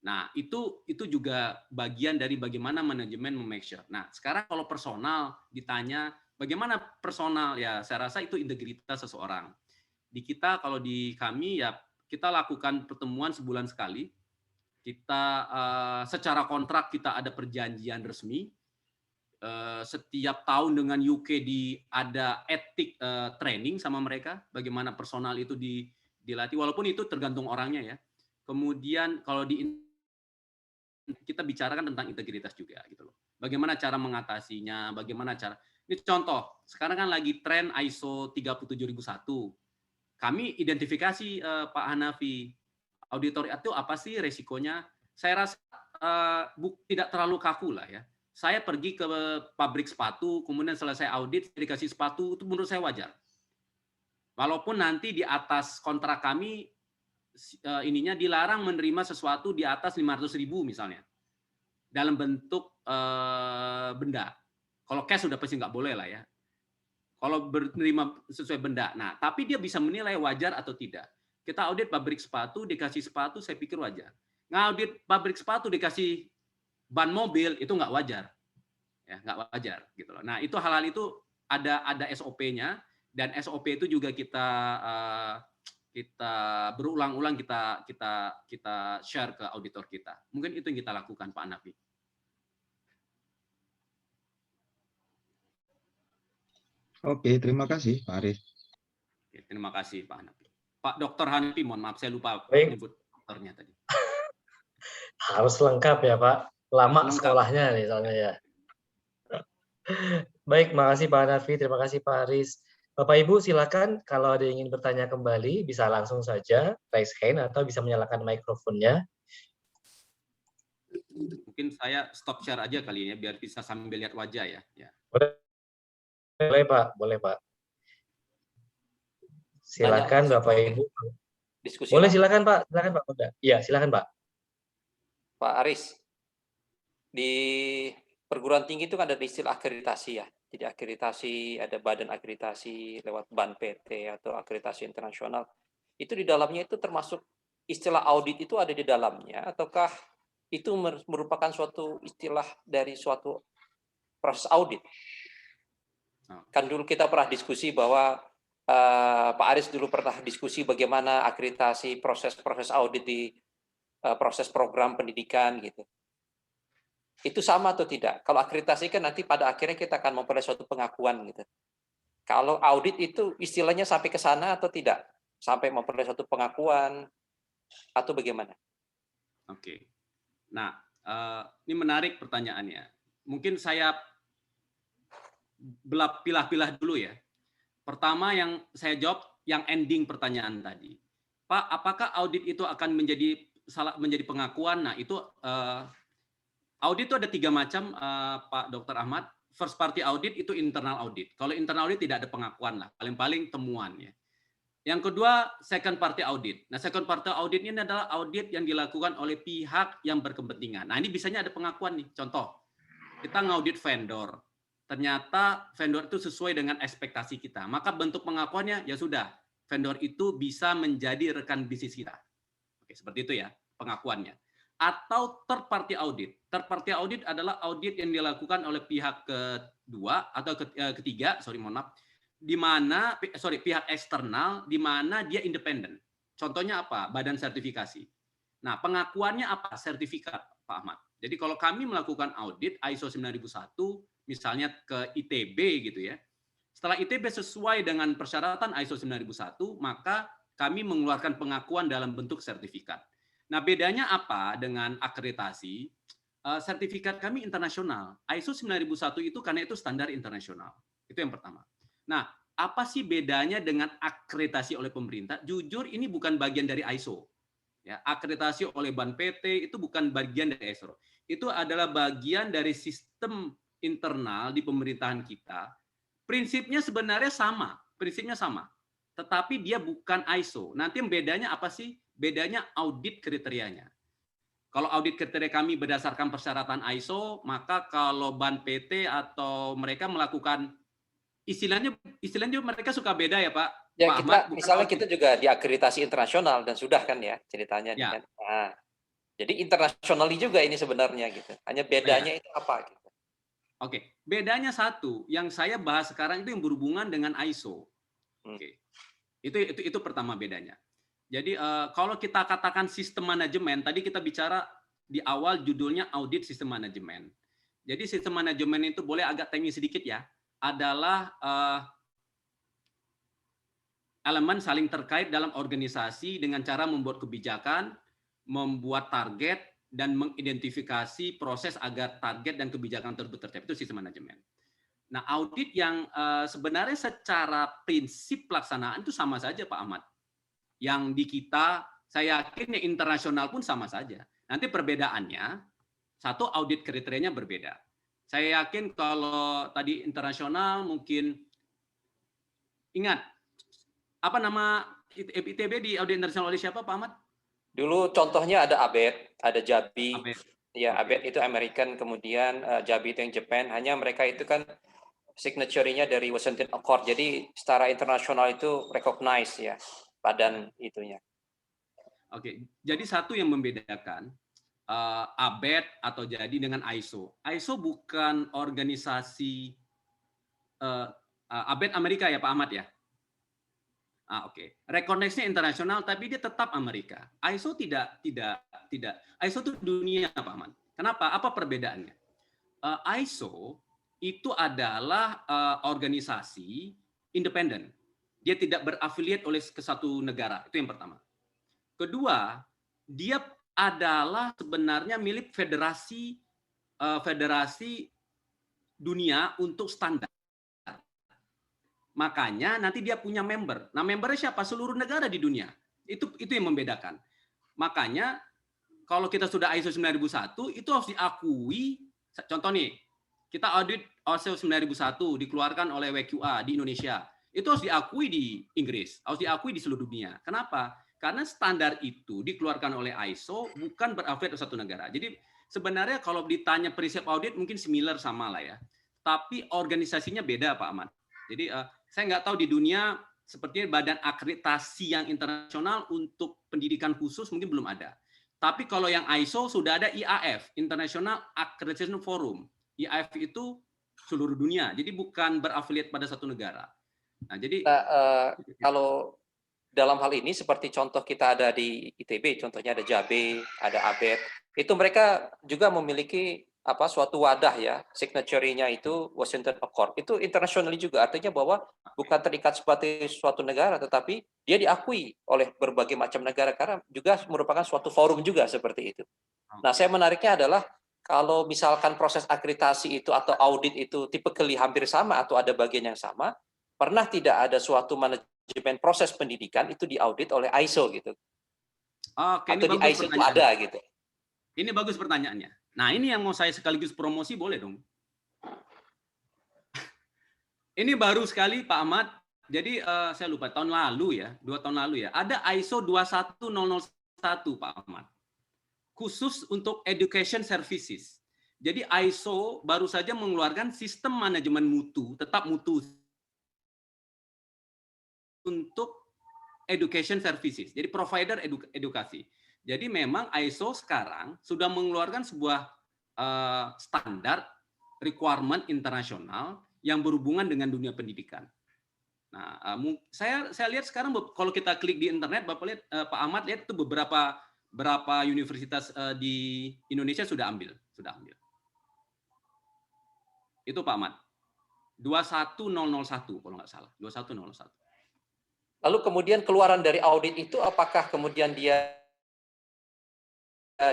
Nah, itu juga bagian dari bagaimana manajemen memake sure. Nah, sekarang kalau personal ditanya bagaimana personal, ya saya rasa itu integritas seseorang. Di kita, kalau di kami ya kita lakukan pertemuan sebulan sekali. Kita secara kontrak kita ada perjanjian resmi. Setiap tahun dengan UK ada etik training sama mereka, bagaimana personal itu dilatih, walaupun itu tergantung orangnya ya. Kemudian kalau kita bicarakan tentang integritas juga gitu loh. Bagaimana cara mengatasinya, bagaimana cara. Ini contoh, sekarang kan lagi tren ISO 37001. Kami identifikasi Pak Hanafi, auditor itu apa sih resikonya? Saya rasa tidak terlalu kaku lah ya. Saya pergi ke pabrik sepatu, kemudian selesai audit dikasih sepatu, itu menurut saya wajar. Walaupun nanti di atas kontrak kami ininya dilarang menerima sesuatu di atas 500.000 misalnya dalam bentuk benda. Kalau cash sudah pasti nggak boleh lah ya. Kalau menerima sesuai benda. Nah, tapi dia bisa menilai wajar atau tidak. Kita audit pabrik sepatu, dikasih sepatu, saya pikir wajar. Ngaudit pabrik sepatu dikasih ban mobil itu nggak wajar, ya nggak wajar gitu loh. Nah itu hal-hal itu ada SOP-nya dan SOP itu juga kita berulang-ulang kita share ke auditor kita. Mungkin itu yang kita lakukan Pak Hanafi.
Oke, terima kasih Pak Aris.
Oke, terima kasih Pak Hanafi. Pak Dr. Hanafi, mohon maaf saya lupa menyebut dokternya tadi.
Harus lengkap ya Pak. Lama
Lengkap.
Sekolahnya nih soalnya ya. Baik, makasih Pak Hanafi, terima kasih Pak Aris. Bapak Ibu silakan kalau ada yang ingin bertanya kembali bisa langsung saja raise hand atau bisa menyalakan mikrofonnya.
Mungkin saya stop share aja kali ya biar bisa sambil lihat wajah ya.
Boleh Pak, boleh Pak. Silakan Bapak Ibu.
Diskusi
boleh silakan Pak, silakan Pak. Iya, silakan Pak.
Pak Aris, di perguruan tinggi itu kan ada istilah akreditasi ya. Jadi akreditasi, ada badan akreditasi lewat BAN PT atau akreditasi internasional. Itu di dalamnya itu termasuk istilah audit itu ada di dalamnya, ataukah itu merupakan suatu istilah dari suatu proses audit? Kan dulu kita pernah diskusi bahwa Pak Aris dulu pernah diskusi bagaimana akreditasi proses audit di proses program pendidikan gitu. Itu sama atau tidak? Kalau akreditasi kan nanti pada akhirnya kita akan memperoleh suatu pengakuan gitu. Kalau audit itu istilahnya sampai ke sana atau tidak? Sampai memperoleh suatu pengakuan atau bagaimana?
Oke. Nah, ini menarik pertanyaannya. Mungkin saya pilah-pilah dulu ya. Pertama yang saya jawab yang ending pertanyaan tadi. Pak, apakah audit itu akan menjadi pengakuan? Nah, itu audit itu ada 3 macam, Pak Dr. Ahmad. First party audit itu internal audit. Kalau internal audit tidak ada pengakuan lah, paling-paling temuan ya. Yang kedua, second party audit. Nah, second party audit ini adalah audit yang dilakukan oleh pihak yang berkepentingan. Nah, ini bisanya ada pengakuan nih. Contoh, kita ngaudit vendor. Ternyata vendor itu sesuai dengan ekspektasi kita. Maka bentuk pengakuannya ya sudah, vendor itu bisa menjadi rekan bisnis kita. Oke, seperti itu ya pengakuannya. Atau third party audit. Third party audit adalah audit yang dilakukan oleh pihak kedua atau ketiga, pihak eksternal di mana dia independen. Contohnya apa? Badan sertifikasi. Nah, pengakuannya apa? Sertifikat, Pak Ahmad. Jadi kalau kami melakukan audit ISO 9001 misalnya ke ITB gitu ya. Setelah ITB sesuai dengan persyaratan ISO 9001, maka kami mengeluarkan pengakuan dalam bentuk sertifikat. Nah, bedanya apa dengan akreditasi? Sertifikat kami internasional. ISO 9001 itu karena itu standar internasional. Itu yang pertama. Nah, apa sih bedanya dengan akreditasi oleh pemerintah? Jujur ini bukan bagian dari ISO. Ya, akreditasi oleh BAN PT itu bukan bagian dari ISO. Itu adalah bagian dari sistem internal di pemerintahan kita. Prinsipnya sebenarnya sama. Tetapi dia bukan ISO. Nanti yang bedanya apa sih? Bedanya audit kriterianya. Kalau audit kriteria kami berdasarkan persyaratan ISO, maka kalau BAN PT atau mereka melakukan istilahnya mereka suka beda ya Pak.
Ya,
Pak
kita
Ahmad,
misalnya kita juga diakreditasi internasional dan sudah kan ya ceritanya
ya.
kan. Nah, jadi internasionally juga ini sebenarnya gitu. Hanya bedanya itu apa gitu.
Oke, bedanya satu yang saya bahas sekarang itu yang berhubungan dengan ISO. Oke. Itu pertama bedanya. Jadi kalau kita katakan sistem manajemen, tadi kita bicara di awal judulnya audit sistem manajemen. Jadi sistem manajemen itu boleh agak teknis sedikit ya, adalah elemen saling terkait dalam organisasi dengan cara membuat kebijakan, membuat target, dan mengidentifikasi proses agar target dan kebijakan tersebut tercapai. Itu sistem manajemen. Nah, audit yang sebenarnya secara prinsip pelaksanaan itu sama saja Pak Ahmad. Yang di kita, saya yakin yang internasional pun sama saja. Nanti perbedaannya, Satu, audit kriterianya berbeda. Saya yakin kalau tadi internasional mungkin ingat apa nama ITB di audit internasional oleh siapa, Pak Ahmad?
Dulu contohnya ada ABET, ada JABI.
ABET.
Ya,
Oke.
ABET itu American, kemudian JABI itu yang Japan. Hanya mereka itu kan signature-nya dari Washington Accord. Jadi secara internasional itu recognize ya badan itunya.
Oke, jadi satu yang membedakan ABET atau jadi dengan ISO. ISO bukan organisasi ABET Amerika ya Pak Ahmad ya? Oke. Recognize-nya internasional tapi dia tetap Amerika. ISO tidak. ISO itu dunia Pak Ahmad. Kenapa? Apa perbedaannya? ISO itu adalah organisasi independen. Dia tidak berafiliat oleh ke satu negara. Itu yang pertama. Kedua, dia adalah sebenarnya milik federasi dunia untuk standar. Makanya nanti dia punya member. Nah, membernya siapa? Seluruh negara di dunia. Itu yang membedakan. Makanya kalau kita sudah ISO 9001 itu harus diakui. Contoh nih, kita audit ISO 9001 dikeluarkan oleh WQA di Indonesia. Itu harus diakui di Inggris, harus diakui di seluruh dunia. Kenapa? Karena standar itu dikeluarkan oleh ISO bukan berafiliat satu negara. Jadi sebenarnya kalau ditanya prinsip audit mungkin similar sama lah ya. Tapi organisasinya beda Pak Ahmad. Jadi saya nggak tahu di dunia sepertinya badan akreditasi yang internasional untuk pendidikan khusus mungkin belum ada. Tapi kalau yang ISO sudah ada IAF, International Accreditation Forum. IAF itu seluruh dunia, jadi bukan berafiliat pada satu negara. Nah, jadi
kalau dalam hal ini seperti contoh kita ada di ITB, contohnya ada JABE, ada ABET, itu mereka juga memiliki suatu wadah ya, signature-nya itu Washington Accord. Itu internasional juga, artinya bahwa bukan terikat seperti suatu negara, tetapi dia diakui oleh berbagai macam negara karena juga merupakan suatu forum juga seperti itu. Nah, saya menariknya adalah kalau misalkan proses akreditasi itu atau audit itu typically hampir sama atau ada bagian yang sama, pernah tidak ada suatu manajemen proses pendidikan itu diaudit oleh ISO gitu?
Oke,
atau di ISO itu ada gitu?
Ini bagus pertanyaannya. Nah, ini yang mau saya sekaligus promosi, boleh dong? Ini baru sekali Pak Ahmad. Jadi saya lupa tahun lalu ya, 2 tahun lalu ya. Ada ISO 21001 Pak Ahmad. Khusus untuk education services. Jadi ISO baru saja mengeluarkan sistem manajemen mutu, tetap mutu untuk education services. Jadi provider edukasi. Jadi memang ISO sekarang sudah mengeluarkan sebuah standar requirement internasional yang berhubungan dengan dunia pendidikan. Nah, saya lihat sekarang kalau kita klik di internet, Bapak lihat Pak Ahmad lihat itu berapa universitas di Indonesia sudah ambil. Itu Pak Ahmad. 21001 kalau nggak salah, 21001.
Lalu kemudian keluaran dari audit itu apakah kemudian dia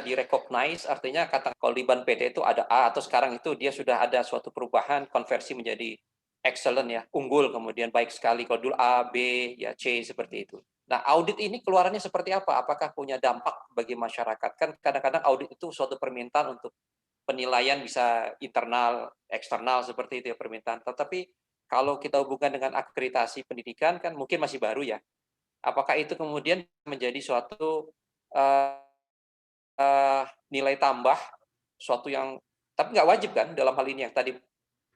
direcognize, artinya kata kalau di Ban PT itu ada A atau sekarang itu dia sudah ada suatu perubahan konversi menjadi excellent ya, unggul kemudian baik sekali, kalau dulu A, B, ya C seperti itu. Nah, audit ini keluarannya seperti apa? Apakah punya dampak bagi masyarakat? Kan kadang-kadang audit itu suatu permintaan untuk penilaian bisa internal, eksternal seperti itu ya permintaan. Tetapi kalau kita hubungkan dengan akreditasi pendidikan kan mungkin masih baru ya. Apakah itu kemudian menjadi suatu nilai tambah, suatu yang tapi nggak wajib kan dalam hal ini yang tadi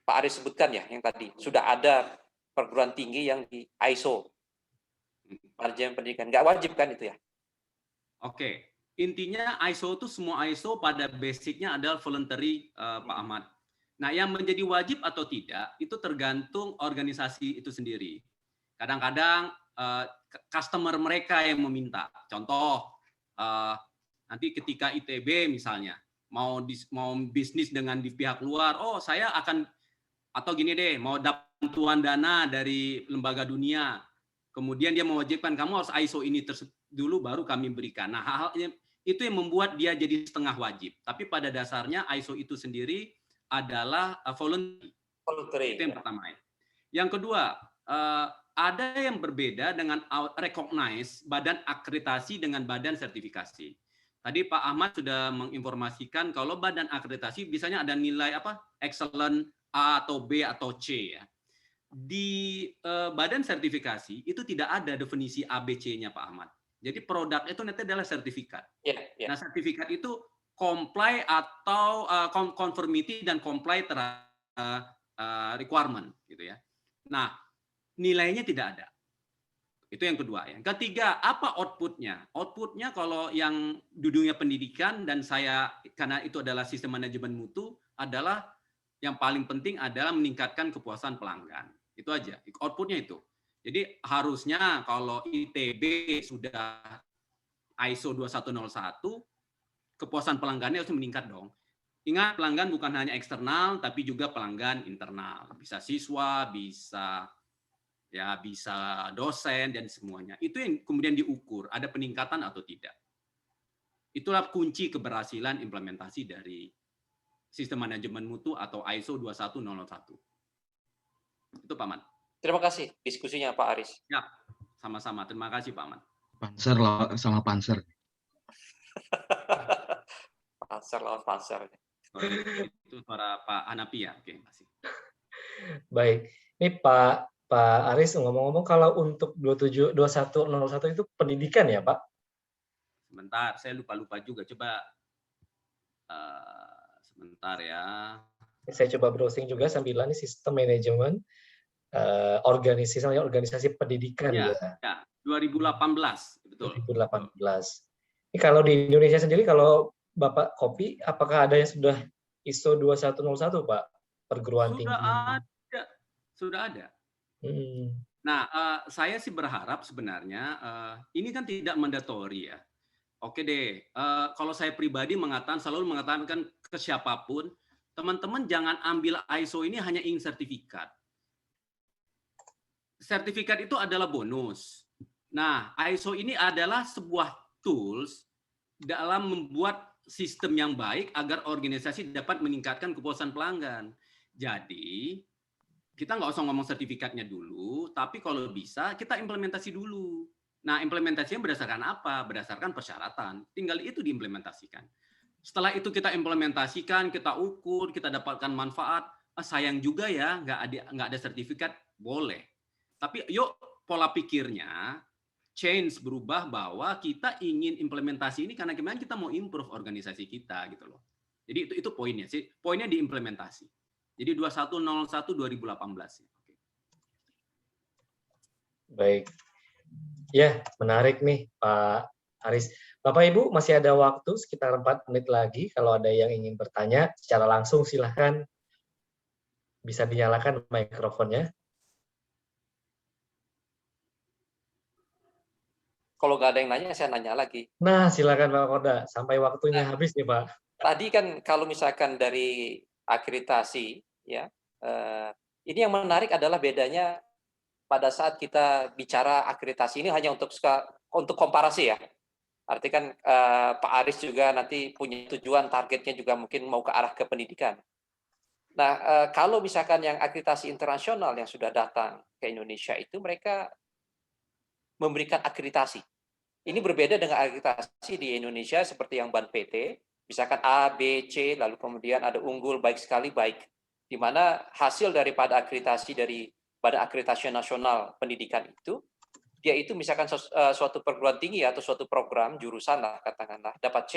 Pak Aris sebutkan ya, yang tadi sudah ada perguruan tinggi yang di ISO manajemen pendidikan, nggak wajib kan itu ya?
Oke, intinya ISO itu semua ISO pada basicnya adalah voluntary Pak Ahmad. Nah, yang menjadi wajib atau tidak itu tergantung organisasi itu sendiri. Kadang-kadang customer mereka yang meminta. Contoh, nanti ketika ITB misalnya mau bisnis dengan di pihak luar, oh saya akan atau gini deh, mau dapat bantuan dana dari lembaga dunia, kemudian dia mewajibkan kamu harus ISO ini dulu baru kami berikan. Nah, hal-hal itu yang membuat dia jadi setengah wajib. Tapi pada dasarnya ISO itu sendiri adalah voluntary. Itu yang pertama. Yang kedua, ada yang berbeda dengan recognize badan akreditasi dengan badan sertifikasi. Tadi Pak Ahmad sudah menginformasikan kalau badan akreditasi biasanya ada nilai apa? Excellent A atau B atau C ya. Di badan sertifikasi itu tidak ada definisi ABC-nya Pak Ahmad. Jadi produk itu nanti adalah sertifikat. Nah, sertifikat itu comply atau conformity dan comply terhadap requirement gitu ya. Nah, nilainya tidak ada. Itu yang kedua. Yang ketiga, apa outputnya? Outputnya kalau yang di dunia pendidikan dan saya, karena itu adalah sistem manajemen mutu, adalah yang paling penting adalah meningkatkan kepuasan pelanggan. Itu aja, outputnya itu. Jadi harusnya kalau ITB sudah ISO 2101, kepuasan pelanggannya harus meningkat dong. Ingat, pelanggan bukan hanya eksternal, tapi juga pelanggan internal. Bisa siswa, bisa dosen dan semuanya. Itu yang kemudian diukur, ada peningkatan atau tidak. Itulah kunci keberhasilan implementasi dari sistem manajemen mutu atau ISO 21001. Itu Pak Man.
Terima kasih diskusinya Pak Aris.
Ya, sama-sama. Terima kasih Pak Man.
Panser sama Panser.
Panser lawan Panser.
Itu suara Pak Hanapi ya. Oke, makasih.
Baik. Ini Pak Aris, ngomong-ngomong kalau untuk 2101 itu pendidikan ya, Pak?
Sebentar, saya lupa juga. Coba sebentar ya.
Saya coba browsing juga sambil ini sistem manajemen organisasi pendidikan
ya. 2018, betul.
2018. Ini kalau di Indonesia sendiri, kalau Bapak Kopi, apakah ada yang sudah ISO 2101, Pak? Perguruan tinggi.
Sudah ada. Nah, saya sih berharap sebenarnya ini kan tidak mandatori ya. Oke deh, kalau saya pribadi selalu mengatakan ke siapapun, teman-teman jangan ambil ISO ini hanya ingin sertifikat. Sertifikat itu adalah bonus. Nah, ISO ini adalah sebuah tools dalam membuat sistem yang baik agar organisasi dapat meningkatkan kepuasan pelanggan. Jadi, kita nggak usah ngomong sertifikatnya dulu, tapi kalau bisa kita implementasi dulu. Nah, implementasinya berdasarkan apa? Berdasarkan persyaratan. Tinggal itu diimplementasikan. Setelah itu kita implementasikan, kita ukur, kita dapatkan manfaat. Sayang juga ya, nggak ada sertifikat, boleh. Tapi yuk pola pikirnya change, berubah bahwa kita ingin implementasi ini karena kita mau improve organisasi kita gitu loh. Jadi itu poinnya sih. Poinnya diimplementasi. Jadi 2101 2018. Oke.
Baik. Ya, menarik nih Pak Aris. Bapak Ibu masih ada waktu sekitar 4 menit lagi. Kalau ada yang ingin bertanya secara langsung silahkan. Bisa dinyalakan mikrofonnya.
Kalau nggak ada yang nanya, saya nanya lagi.
Nah, silakan Pak Koda. Sampai waktunya habis nih Pak.
Tadi kan kalau misalkan dari akreditasi, ya, ini yang menarik adalah bedanya pada saat kita bicara akreditasi ini hanya untuk komparasi ya. Artinya kan Pak Aris juga nanti punya tujuan, targetnya juga mungkin mau ke arah ke pendidikan. Nah, kalau misalkan yang akreditasi internasional yang sudah datang ke Indonesia itu mereka memberikan akreditasi. Ini berbeda dengan akreditasi di Indonesia seperti yang BAN PT, misalkan A, B, C, lalu kemudian ada unggul, baik sekali, baik. Di mana hasil daripada akreditasi dari Badan Akreditasi Nasional Pendidikan itu, dia itu misalkan suatu perguruan tinggi atau suatu program jurusan lah katakanlah dapat C,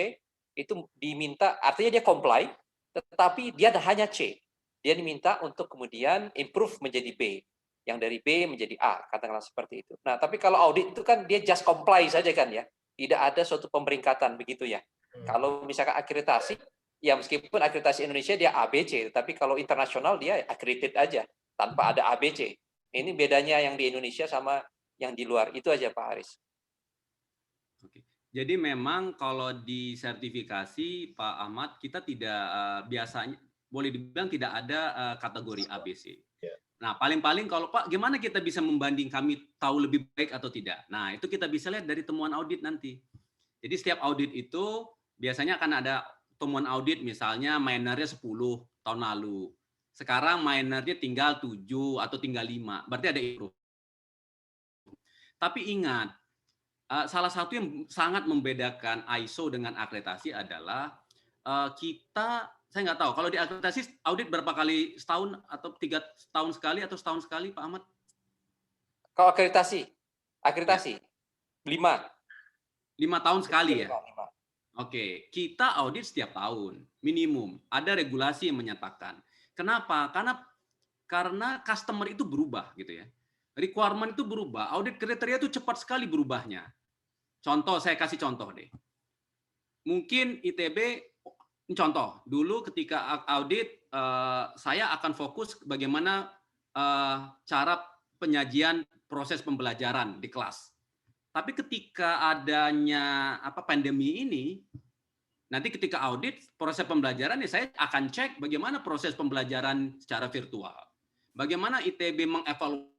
itu diminta, artinya dia comply, tetapi dia hanya C. Dia diminta untuk kemudian improve menjadi B. Yang dari B menjadi A, katakanlah seperti itu. Nah, tapi kalau audit itu kan dia just comply saja kan ya. Tidak ada suatu pemeringkatan begitu ya. Kalau misalkan akreditasi, ya meskipun akreditasi Indonesia dia ABC, tapi kalau internasional dia accredited aja tanpa ada ABC. Ini bedanya yang di Indonesia sama yang di luar. Itu aja Pak Aris.
Oke. Jadi memang kalau di sertifikasi Pak Ahmad kita tidak biasanya boleh dibilang tidak ada kategori ABC. Nah, paling-paling kalau Pak, gimana kita bisa membanding kami tahu lebih baik atau tidak? Nah, itu kita bisa lihat dari temuan audit nanti. Jadi setiap audit itu biasanya akan ada temuan audit, misalnya minornya 10 tahun lalu. Sekarang minornya tinggal 7 atau tinggal 5. Berarti ada improve. Tapi ingat, salah satu yang sangat membedakan ISO dengan akreditasi adalah saya nggak tahu kalau di akreditasi audit berapa kali setahun atau 3 tahun sekali atau setahun sekali, Pak Ahmad?
Kalau akreditasi 5
tahun sekali ya.
5.
Oke, kita audit setiap tahun minimum. Ada regulasi yang menyatakan. Kenapa? Karena customer itu berubah gitu ya. Requirement itu berubah. Audit kriteria itu cepat sekali berubahnya. Contoh, saya kasih contoh deh. Mungkin ITB contoh, dulu ketika audit saya akan fokus bagaimana cara penyajian proses pembelajaran di kelas. Tapi ketika adanya pandemi ini, nanti ketika audit proses pembelajaran ya saya akan cek bagaimana proses pembelajaran secara virtual. Bagaimana ITB mengevaluasi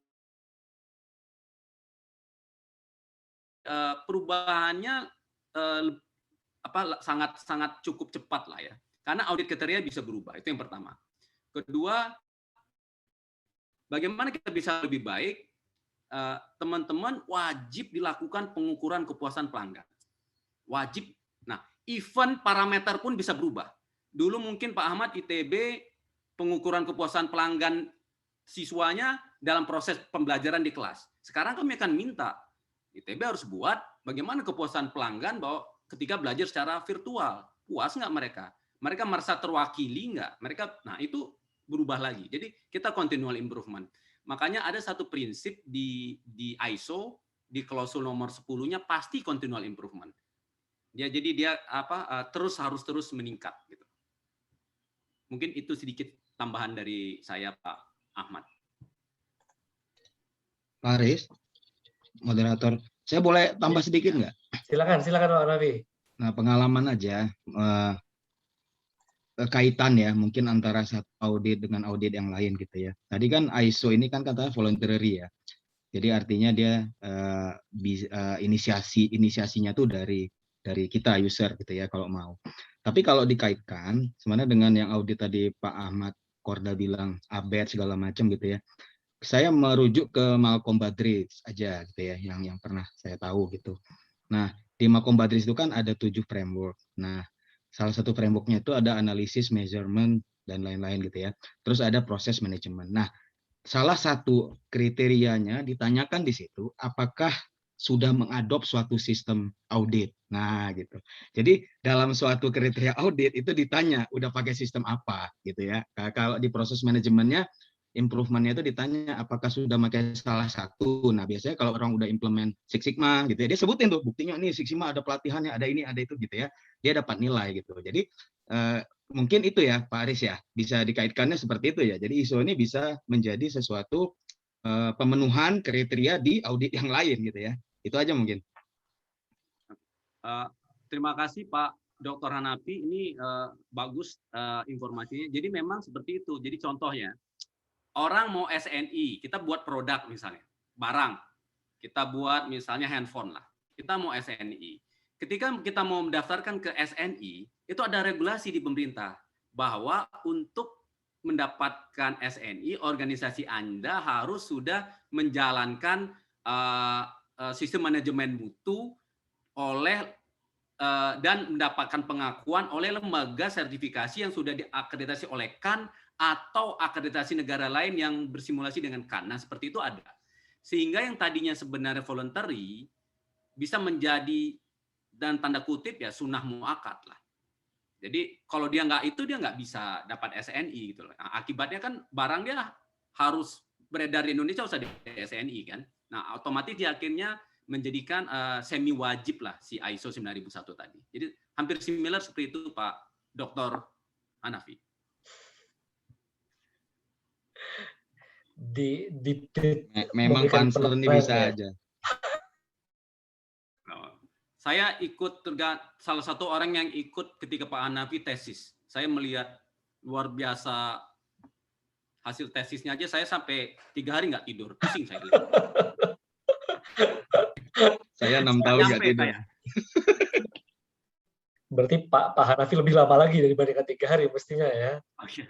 perubahannya sangat cukup cepat lah ya. Karena audit kriteria bisa berubah, itu yang pertama. Kedua, bagaimana kita bisa lebih baik? Teman-teman wajib dilakukan pengukuran kepuasan pelanggan. Wajib. Nah, even parameter pun bisa berubah. Dulu mungkin Pak Ahmad ITB pengukuran kepuasan pelanggan siswanya dalam proses pembelajaran di kelas. Sekarang kami akan minta ITB harus buat bagaimana kepuasan pelanggan bahwa ketika belajar secara virtual. Puas nggak mereka? Mereka merasa terwakili nggak? Nah itu berubah lagi. Jadi kita continual improvement. Makanya ada satu prinsip di ISO, di klausul nomor 10-nya pasti continual improvement. Jadi dia harus terus meningkat gitu. Mungkin itu sedikit tambahan dari saya, Pak Ahmad.
Pak Aris, moderator, saya boleh tambah sedikit nggak?
Silakan Pak Raffi.
Nah, pengalaman aja, kaitan ya, mungkin antara satu audit dengan audit yang lain gitu ya. Tadi kan ISO ini kan katanya voluntary ya. Jadi artinya dia inisiasinya tuh dari kita user gitu ya kalau mau. Tapi kalau dikaitkan sebenarnya dengan yang audit tadi Pak Ahmad Korda bilang ABET segala macam gitu ya. Saya merujuk ke Malcolm Baldrige aja gitu ya, yang pernah saya tahu gitu. Nah, di Malcolm Baldrige itu kan ada 7 framework. Nah, salah satu frameworknya itu ada analisis, measurement, dan lain-lain gitu ya. Terus ada proses manajemen. Nah, salah satu kriterianya ditanyakan di situ, apakah sudah mengadop suatu sistem audit. Nah, gitu. Jadi dalam suatu kriteria audit itu ditanya, udah pakai sistem apa gitu ya. Kalau di proses manajemennya, improvementnya itu ditanya apakah sudah pakai salah satu. Nah, biasanya kalau orang udah implement Six Sigma gitu ya, dia sebutin tuh buktinya nih Six Sigma ada pelatihannya, ada ini, ada itu gitu ya. Dia dapat nilai gitu. Jadi mungkin itu ya Pak Aris ya, bisa dikaitkannya seperti itu ya. Jadi ISO ini bisa menjadi sesuatu pemenuhan kriteria di audit yang lain gitu ya. Itu aja mungkin.
Terima kasih Pak Dr. Hanafi, ini bagus informasinya. Jadi memang seperti itu. Jadi contohnya, orang mau SNI, kita buat produk misalnya, barang. Kita buat misalnya handphone lah. Kita mau SNI. Ketika kita mau mendaftarkan ke SNI, itu ada regulasi di pemerintah bahwa untuk mendapatkan SNI, organisasi Anda harus sudah menjalankan sistem manajemen mutu dan mendapatkan pengakuan oleh lembaga sertifikasi yang sudah diakreditasi oleh CAN atau akreditasi negara lain yang bersimulasi dengan CAN. Nah, seperti itu ada. Sehingga yang tadinya sebenarnya voluntary bisa menjadi, dan tanda kutip ya, sunnah muakkad lah. Jadi kalau dia nggak bisa dapat SNI gitu loh. Nah, akibatnya kan barang dia harus beredar di Indonesia usah di SNI kan. Nah, otomatis dia akhirnya menjadikan semi wajib lah si ISO 9001 tadi. Jadi hampir similar seperti itu Pak Dr. Hanafi.
Memang Pansel ini bisa aja.
Saya ikut salah satu orang yang ikut ketika Pak Hanafi tesis. Saya melihat luar biasa hasil tesisnya aja. Saya sampai 3 hari nggak tidur, pusing saya lihat.
Saya 6 tahun nggak tidur.
Berarti Pak Hanafi lebih lama lagi dibandingkan 3 hari mestinya ya.
Oh, iya.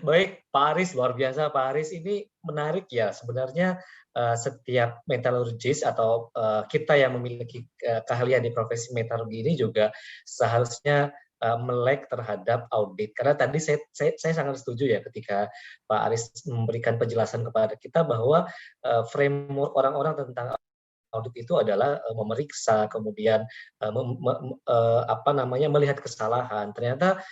Baik, Pak Aris, luar biasa Pak Aris. Ini menarik ya, sebenarnya setiap metalurgis atau kita yang memiliki keahlian di profesi metalurgi ini juga seharusnya melek terhadap audit. Karena tadi saya sangat setuju ya ketika Pak Aris memberikan penjelasan kepada kita bahwa framework orang-orang tentang audit itu adalah memeriksa, kemudian melihat kesalahan. Ternyata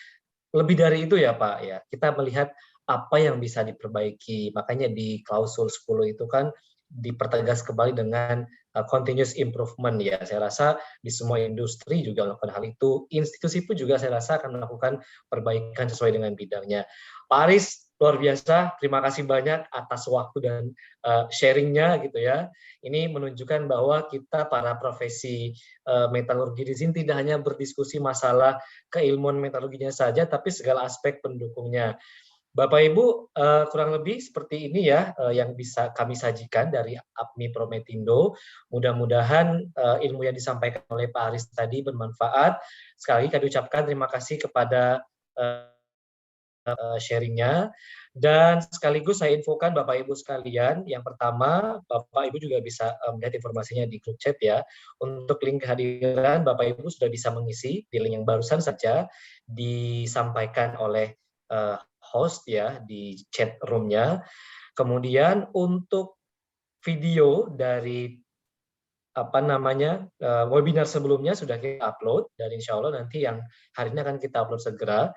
lebih dari itu ya Pak ya, kita melihat apa yang bisa diperbaiki. Makanya di klausul 10 itu kan dipertegas kembali dengan continuous improvement ya. Saya rasa di semua industri juga melakukan hal itu. Institusi pun juga saya rasa akan melakukan perbaikan sesuai dengan bidangnya. Pak Aris, luar biasa. Terima kasih banyak atas waktu dan sharingnya gitu ya. Ini menunjukkan bahwa kita para profesi metalurgi di sini tidak hanya berdiskusi masalah keilmuan metalurginya saja, tapi segala aspek pendukungnya. Bapak Ibu, kurang lebih seperti ini ya yang bisa kami sajikan dari APMI Prometindo. Mudah-mudahan ilmu yang disampaikan oleh Pak Aris tadi bermanfaat. Sekali lagi kami ucapkan terima kasih kepada sharingnya. Dan sekaligus saya infokan Bapak Ibu sekalian, yang pertama Bapak Ibu juga bisa melihat informasinya di grup chat ya. Untuk link kehadiran Bapak Ibu sudah bisa mengisi di link yang barusan saja disampaikan oleh host ya di chat room-nya. Kemudian untuk video dari webinar sebelumnya sudah kita upload, dan insya Allah nanti yang hari ini akan kita upload segera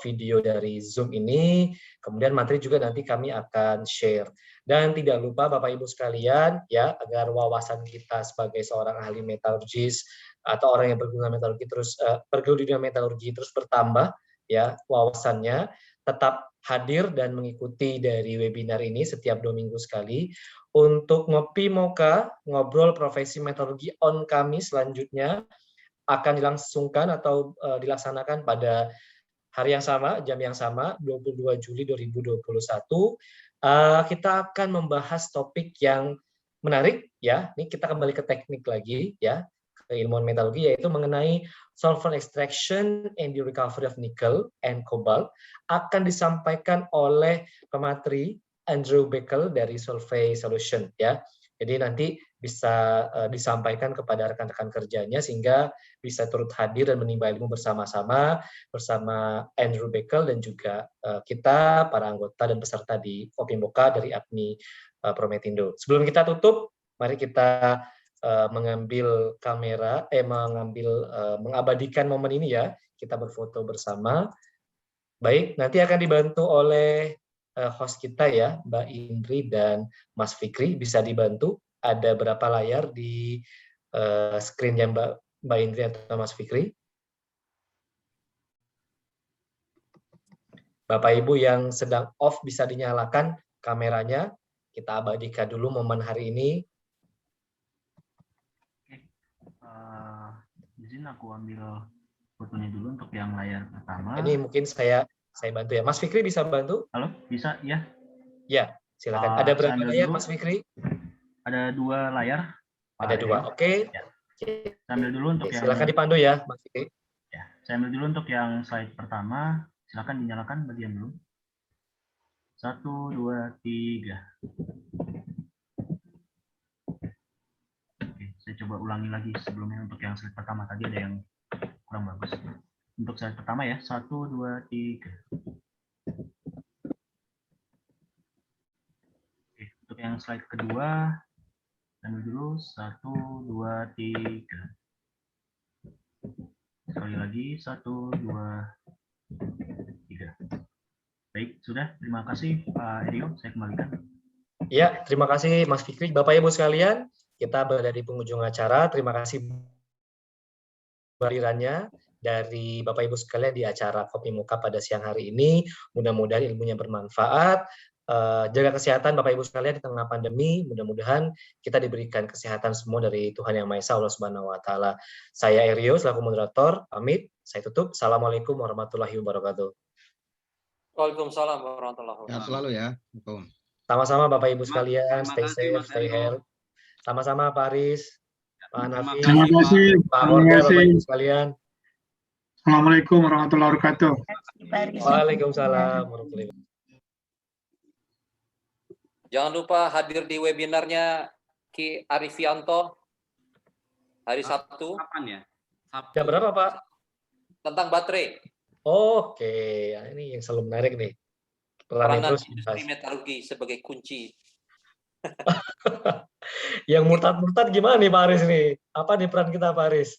video dari Zoom ini, kemudian materi juga nanti kami akan share. Dan tidak lupa Bapak Ibu sekalian ya, agar wawasan kita sebagai seorang ahli metalurgis atau orang yang berguna metalurgi terus bergelut di dunia metalurgi terus bertambah ya wawasannya, tetap hadir dan mengikuti dari webinar ini setiap 2 minggu sekali. Untuk Ngopi Mocha, ngobrol profesi metalurgi on kami selanjutnya akan dilangsungkan atau dilaksanakan pada hari yang sama, jam yang sama, 22 Juli 2021. Kita akan membahas topik yang menarik ya. Ini kita kembali ke teknik lagi ya, keilmuan metalurgi, yaitu mengenai solvent extraction and the recovery of nickel and cobalt. Akan disampaikan oleh pemateri Andrew Beckel dari Solvay Solution ya. Jadi nanti bisa disampaikan kepada rekan-rekan kerjanya sehingga bisa turut hadir dan menimba ilmu bersama-sama bersama Andrew Beckel dan juga kita para anggota dan peserta di Ngopi Mocha dari APMI Prometindo. Sebelum kita tutup, mari kita mengambil kamera, mengabadikan momen ini ya. Kita berfoto bersama. Baik, nanti akan dibantu oleh host kita ya, Mbak Indri dan Mas Fikri. Bisa dibantu, ada berapa layar di screen-nya Mbak Indri atau Mas Fikri? Bapak Ibu yang sedang off bisa dinyalakan kameranya. Kita abadikan dulu momen hari ini.
Izin aku ambil fotonya dulu untuk yang layar pertama.
Ini mungkin saya bantu ya. Mas Fikri bisa bantu?
Halo, bisa ya?
Ya, silakan. Ada berapa layar, Mas Fikri?
Ada 2 layar.
Ada 2, oke.
Ya. Saya ambil dulu untuk yang...
Silakan dipandu ya, Mas Fikri.
Ya, saya ambil dulu untuk yang slide pertama. Silakan dinyalakan bagian dulu. 1, 2, 3. Oke, saya coba ulangi lagi sebelumnya untuk yang slide pertama. Tadi ada yang kurang bagus. Untuk slide pertama ya, 1, 2, 3. Oke, untuk yang slide kedua, ambil dulu 1, 2, 3. Sekali lagi 1, 2, 3. Baik, sudah. Terima kasih Pak Erio, saya kembalikan.
Ya, terima kasih Mas Fikri. Bapak Ibu sekalian, kita berada di penghujung acara. Terima kasih kehadirannya dari Bapak Ibu sekalian di acara Ngopi Mocha pada siang hari ini. Mudah-mudahan ilmunya bermanfaat. Jaga kesehatan Bapak Ibu sekalian di tengah pandemi. Mudah-mudahan kita diberikan kesehatan semua dari Tuhan Yang Maha Esa, Allah Subhanahu wa taala. Saya Erio selaku moderator, pamit. Saya tutup. Assalamualaikum warahmatullahi wabarakatuh.
Waalaikumsalam warahmatullahi wabarakatuh.
Sehat selalu ya.
Sama-sama Bapak Ibu sekalian,
Terima
stay
kasih,
safe,
Mas
stay
Erio.
healthy. Sama-sama Pak Aris, Pak
Terima
Hanafi,
kasih, Pak.
Pak Morga, Bapak Ibu sekalian.
Assalamualaikum warahmatullahi wabarakatuh.
Waalaikumsalam warahmatullahi wabarakatuh.
Jangan lupa hadir di webinarnya Ki Arifianto hari Sabtu.
Kapan ya? Sabtu.
Jam berapa, Pak?
Tentang baterai.
Oke, ini yang selalu menarik nih.
Peranan
terus
industri metalurgi sebagai kunci.
Yang murtad-murtad gimana nih Pak Aris nih? Apa nih peran kita Pak Aris?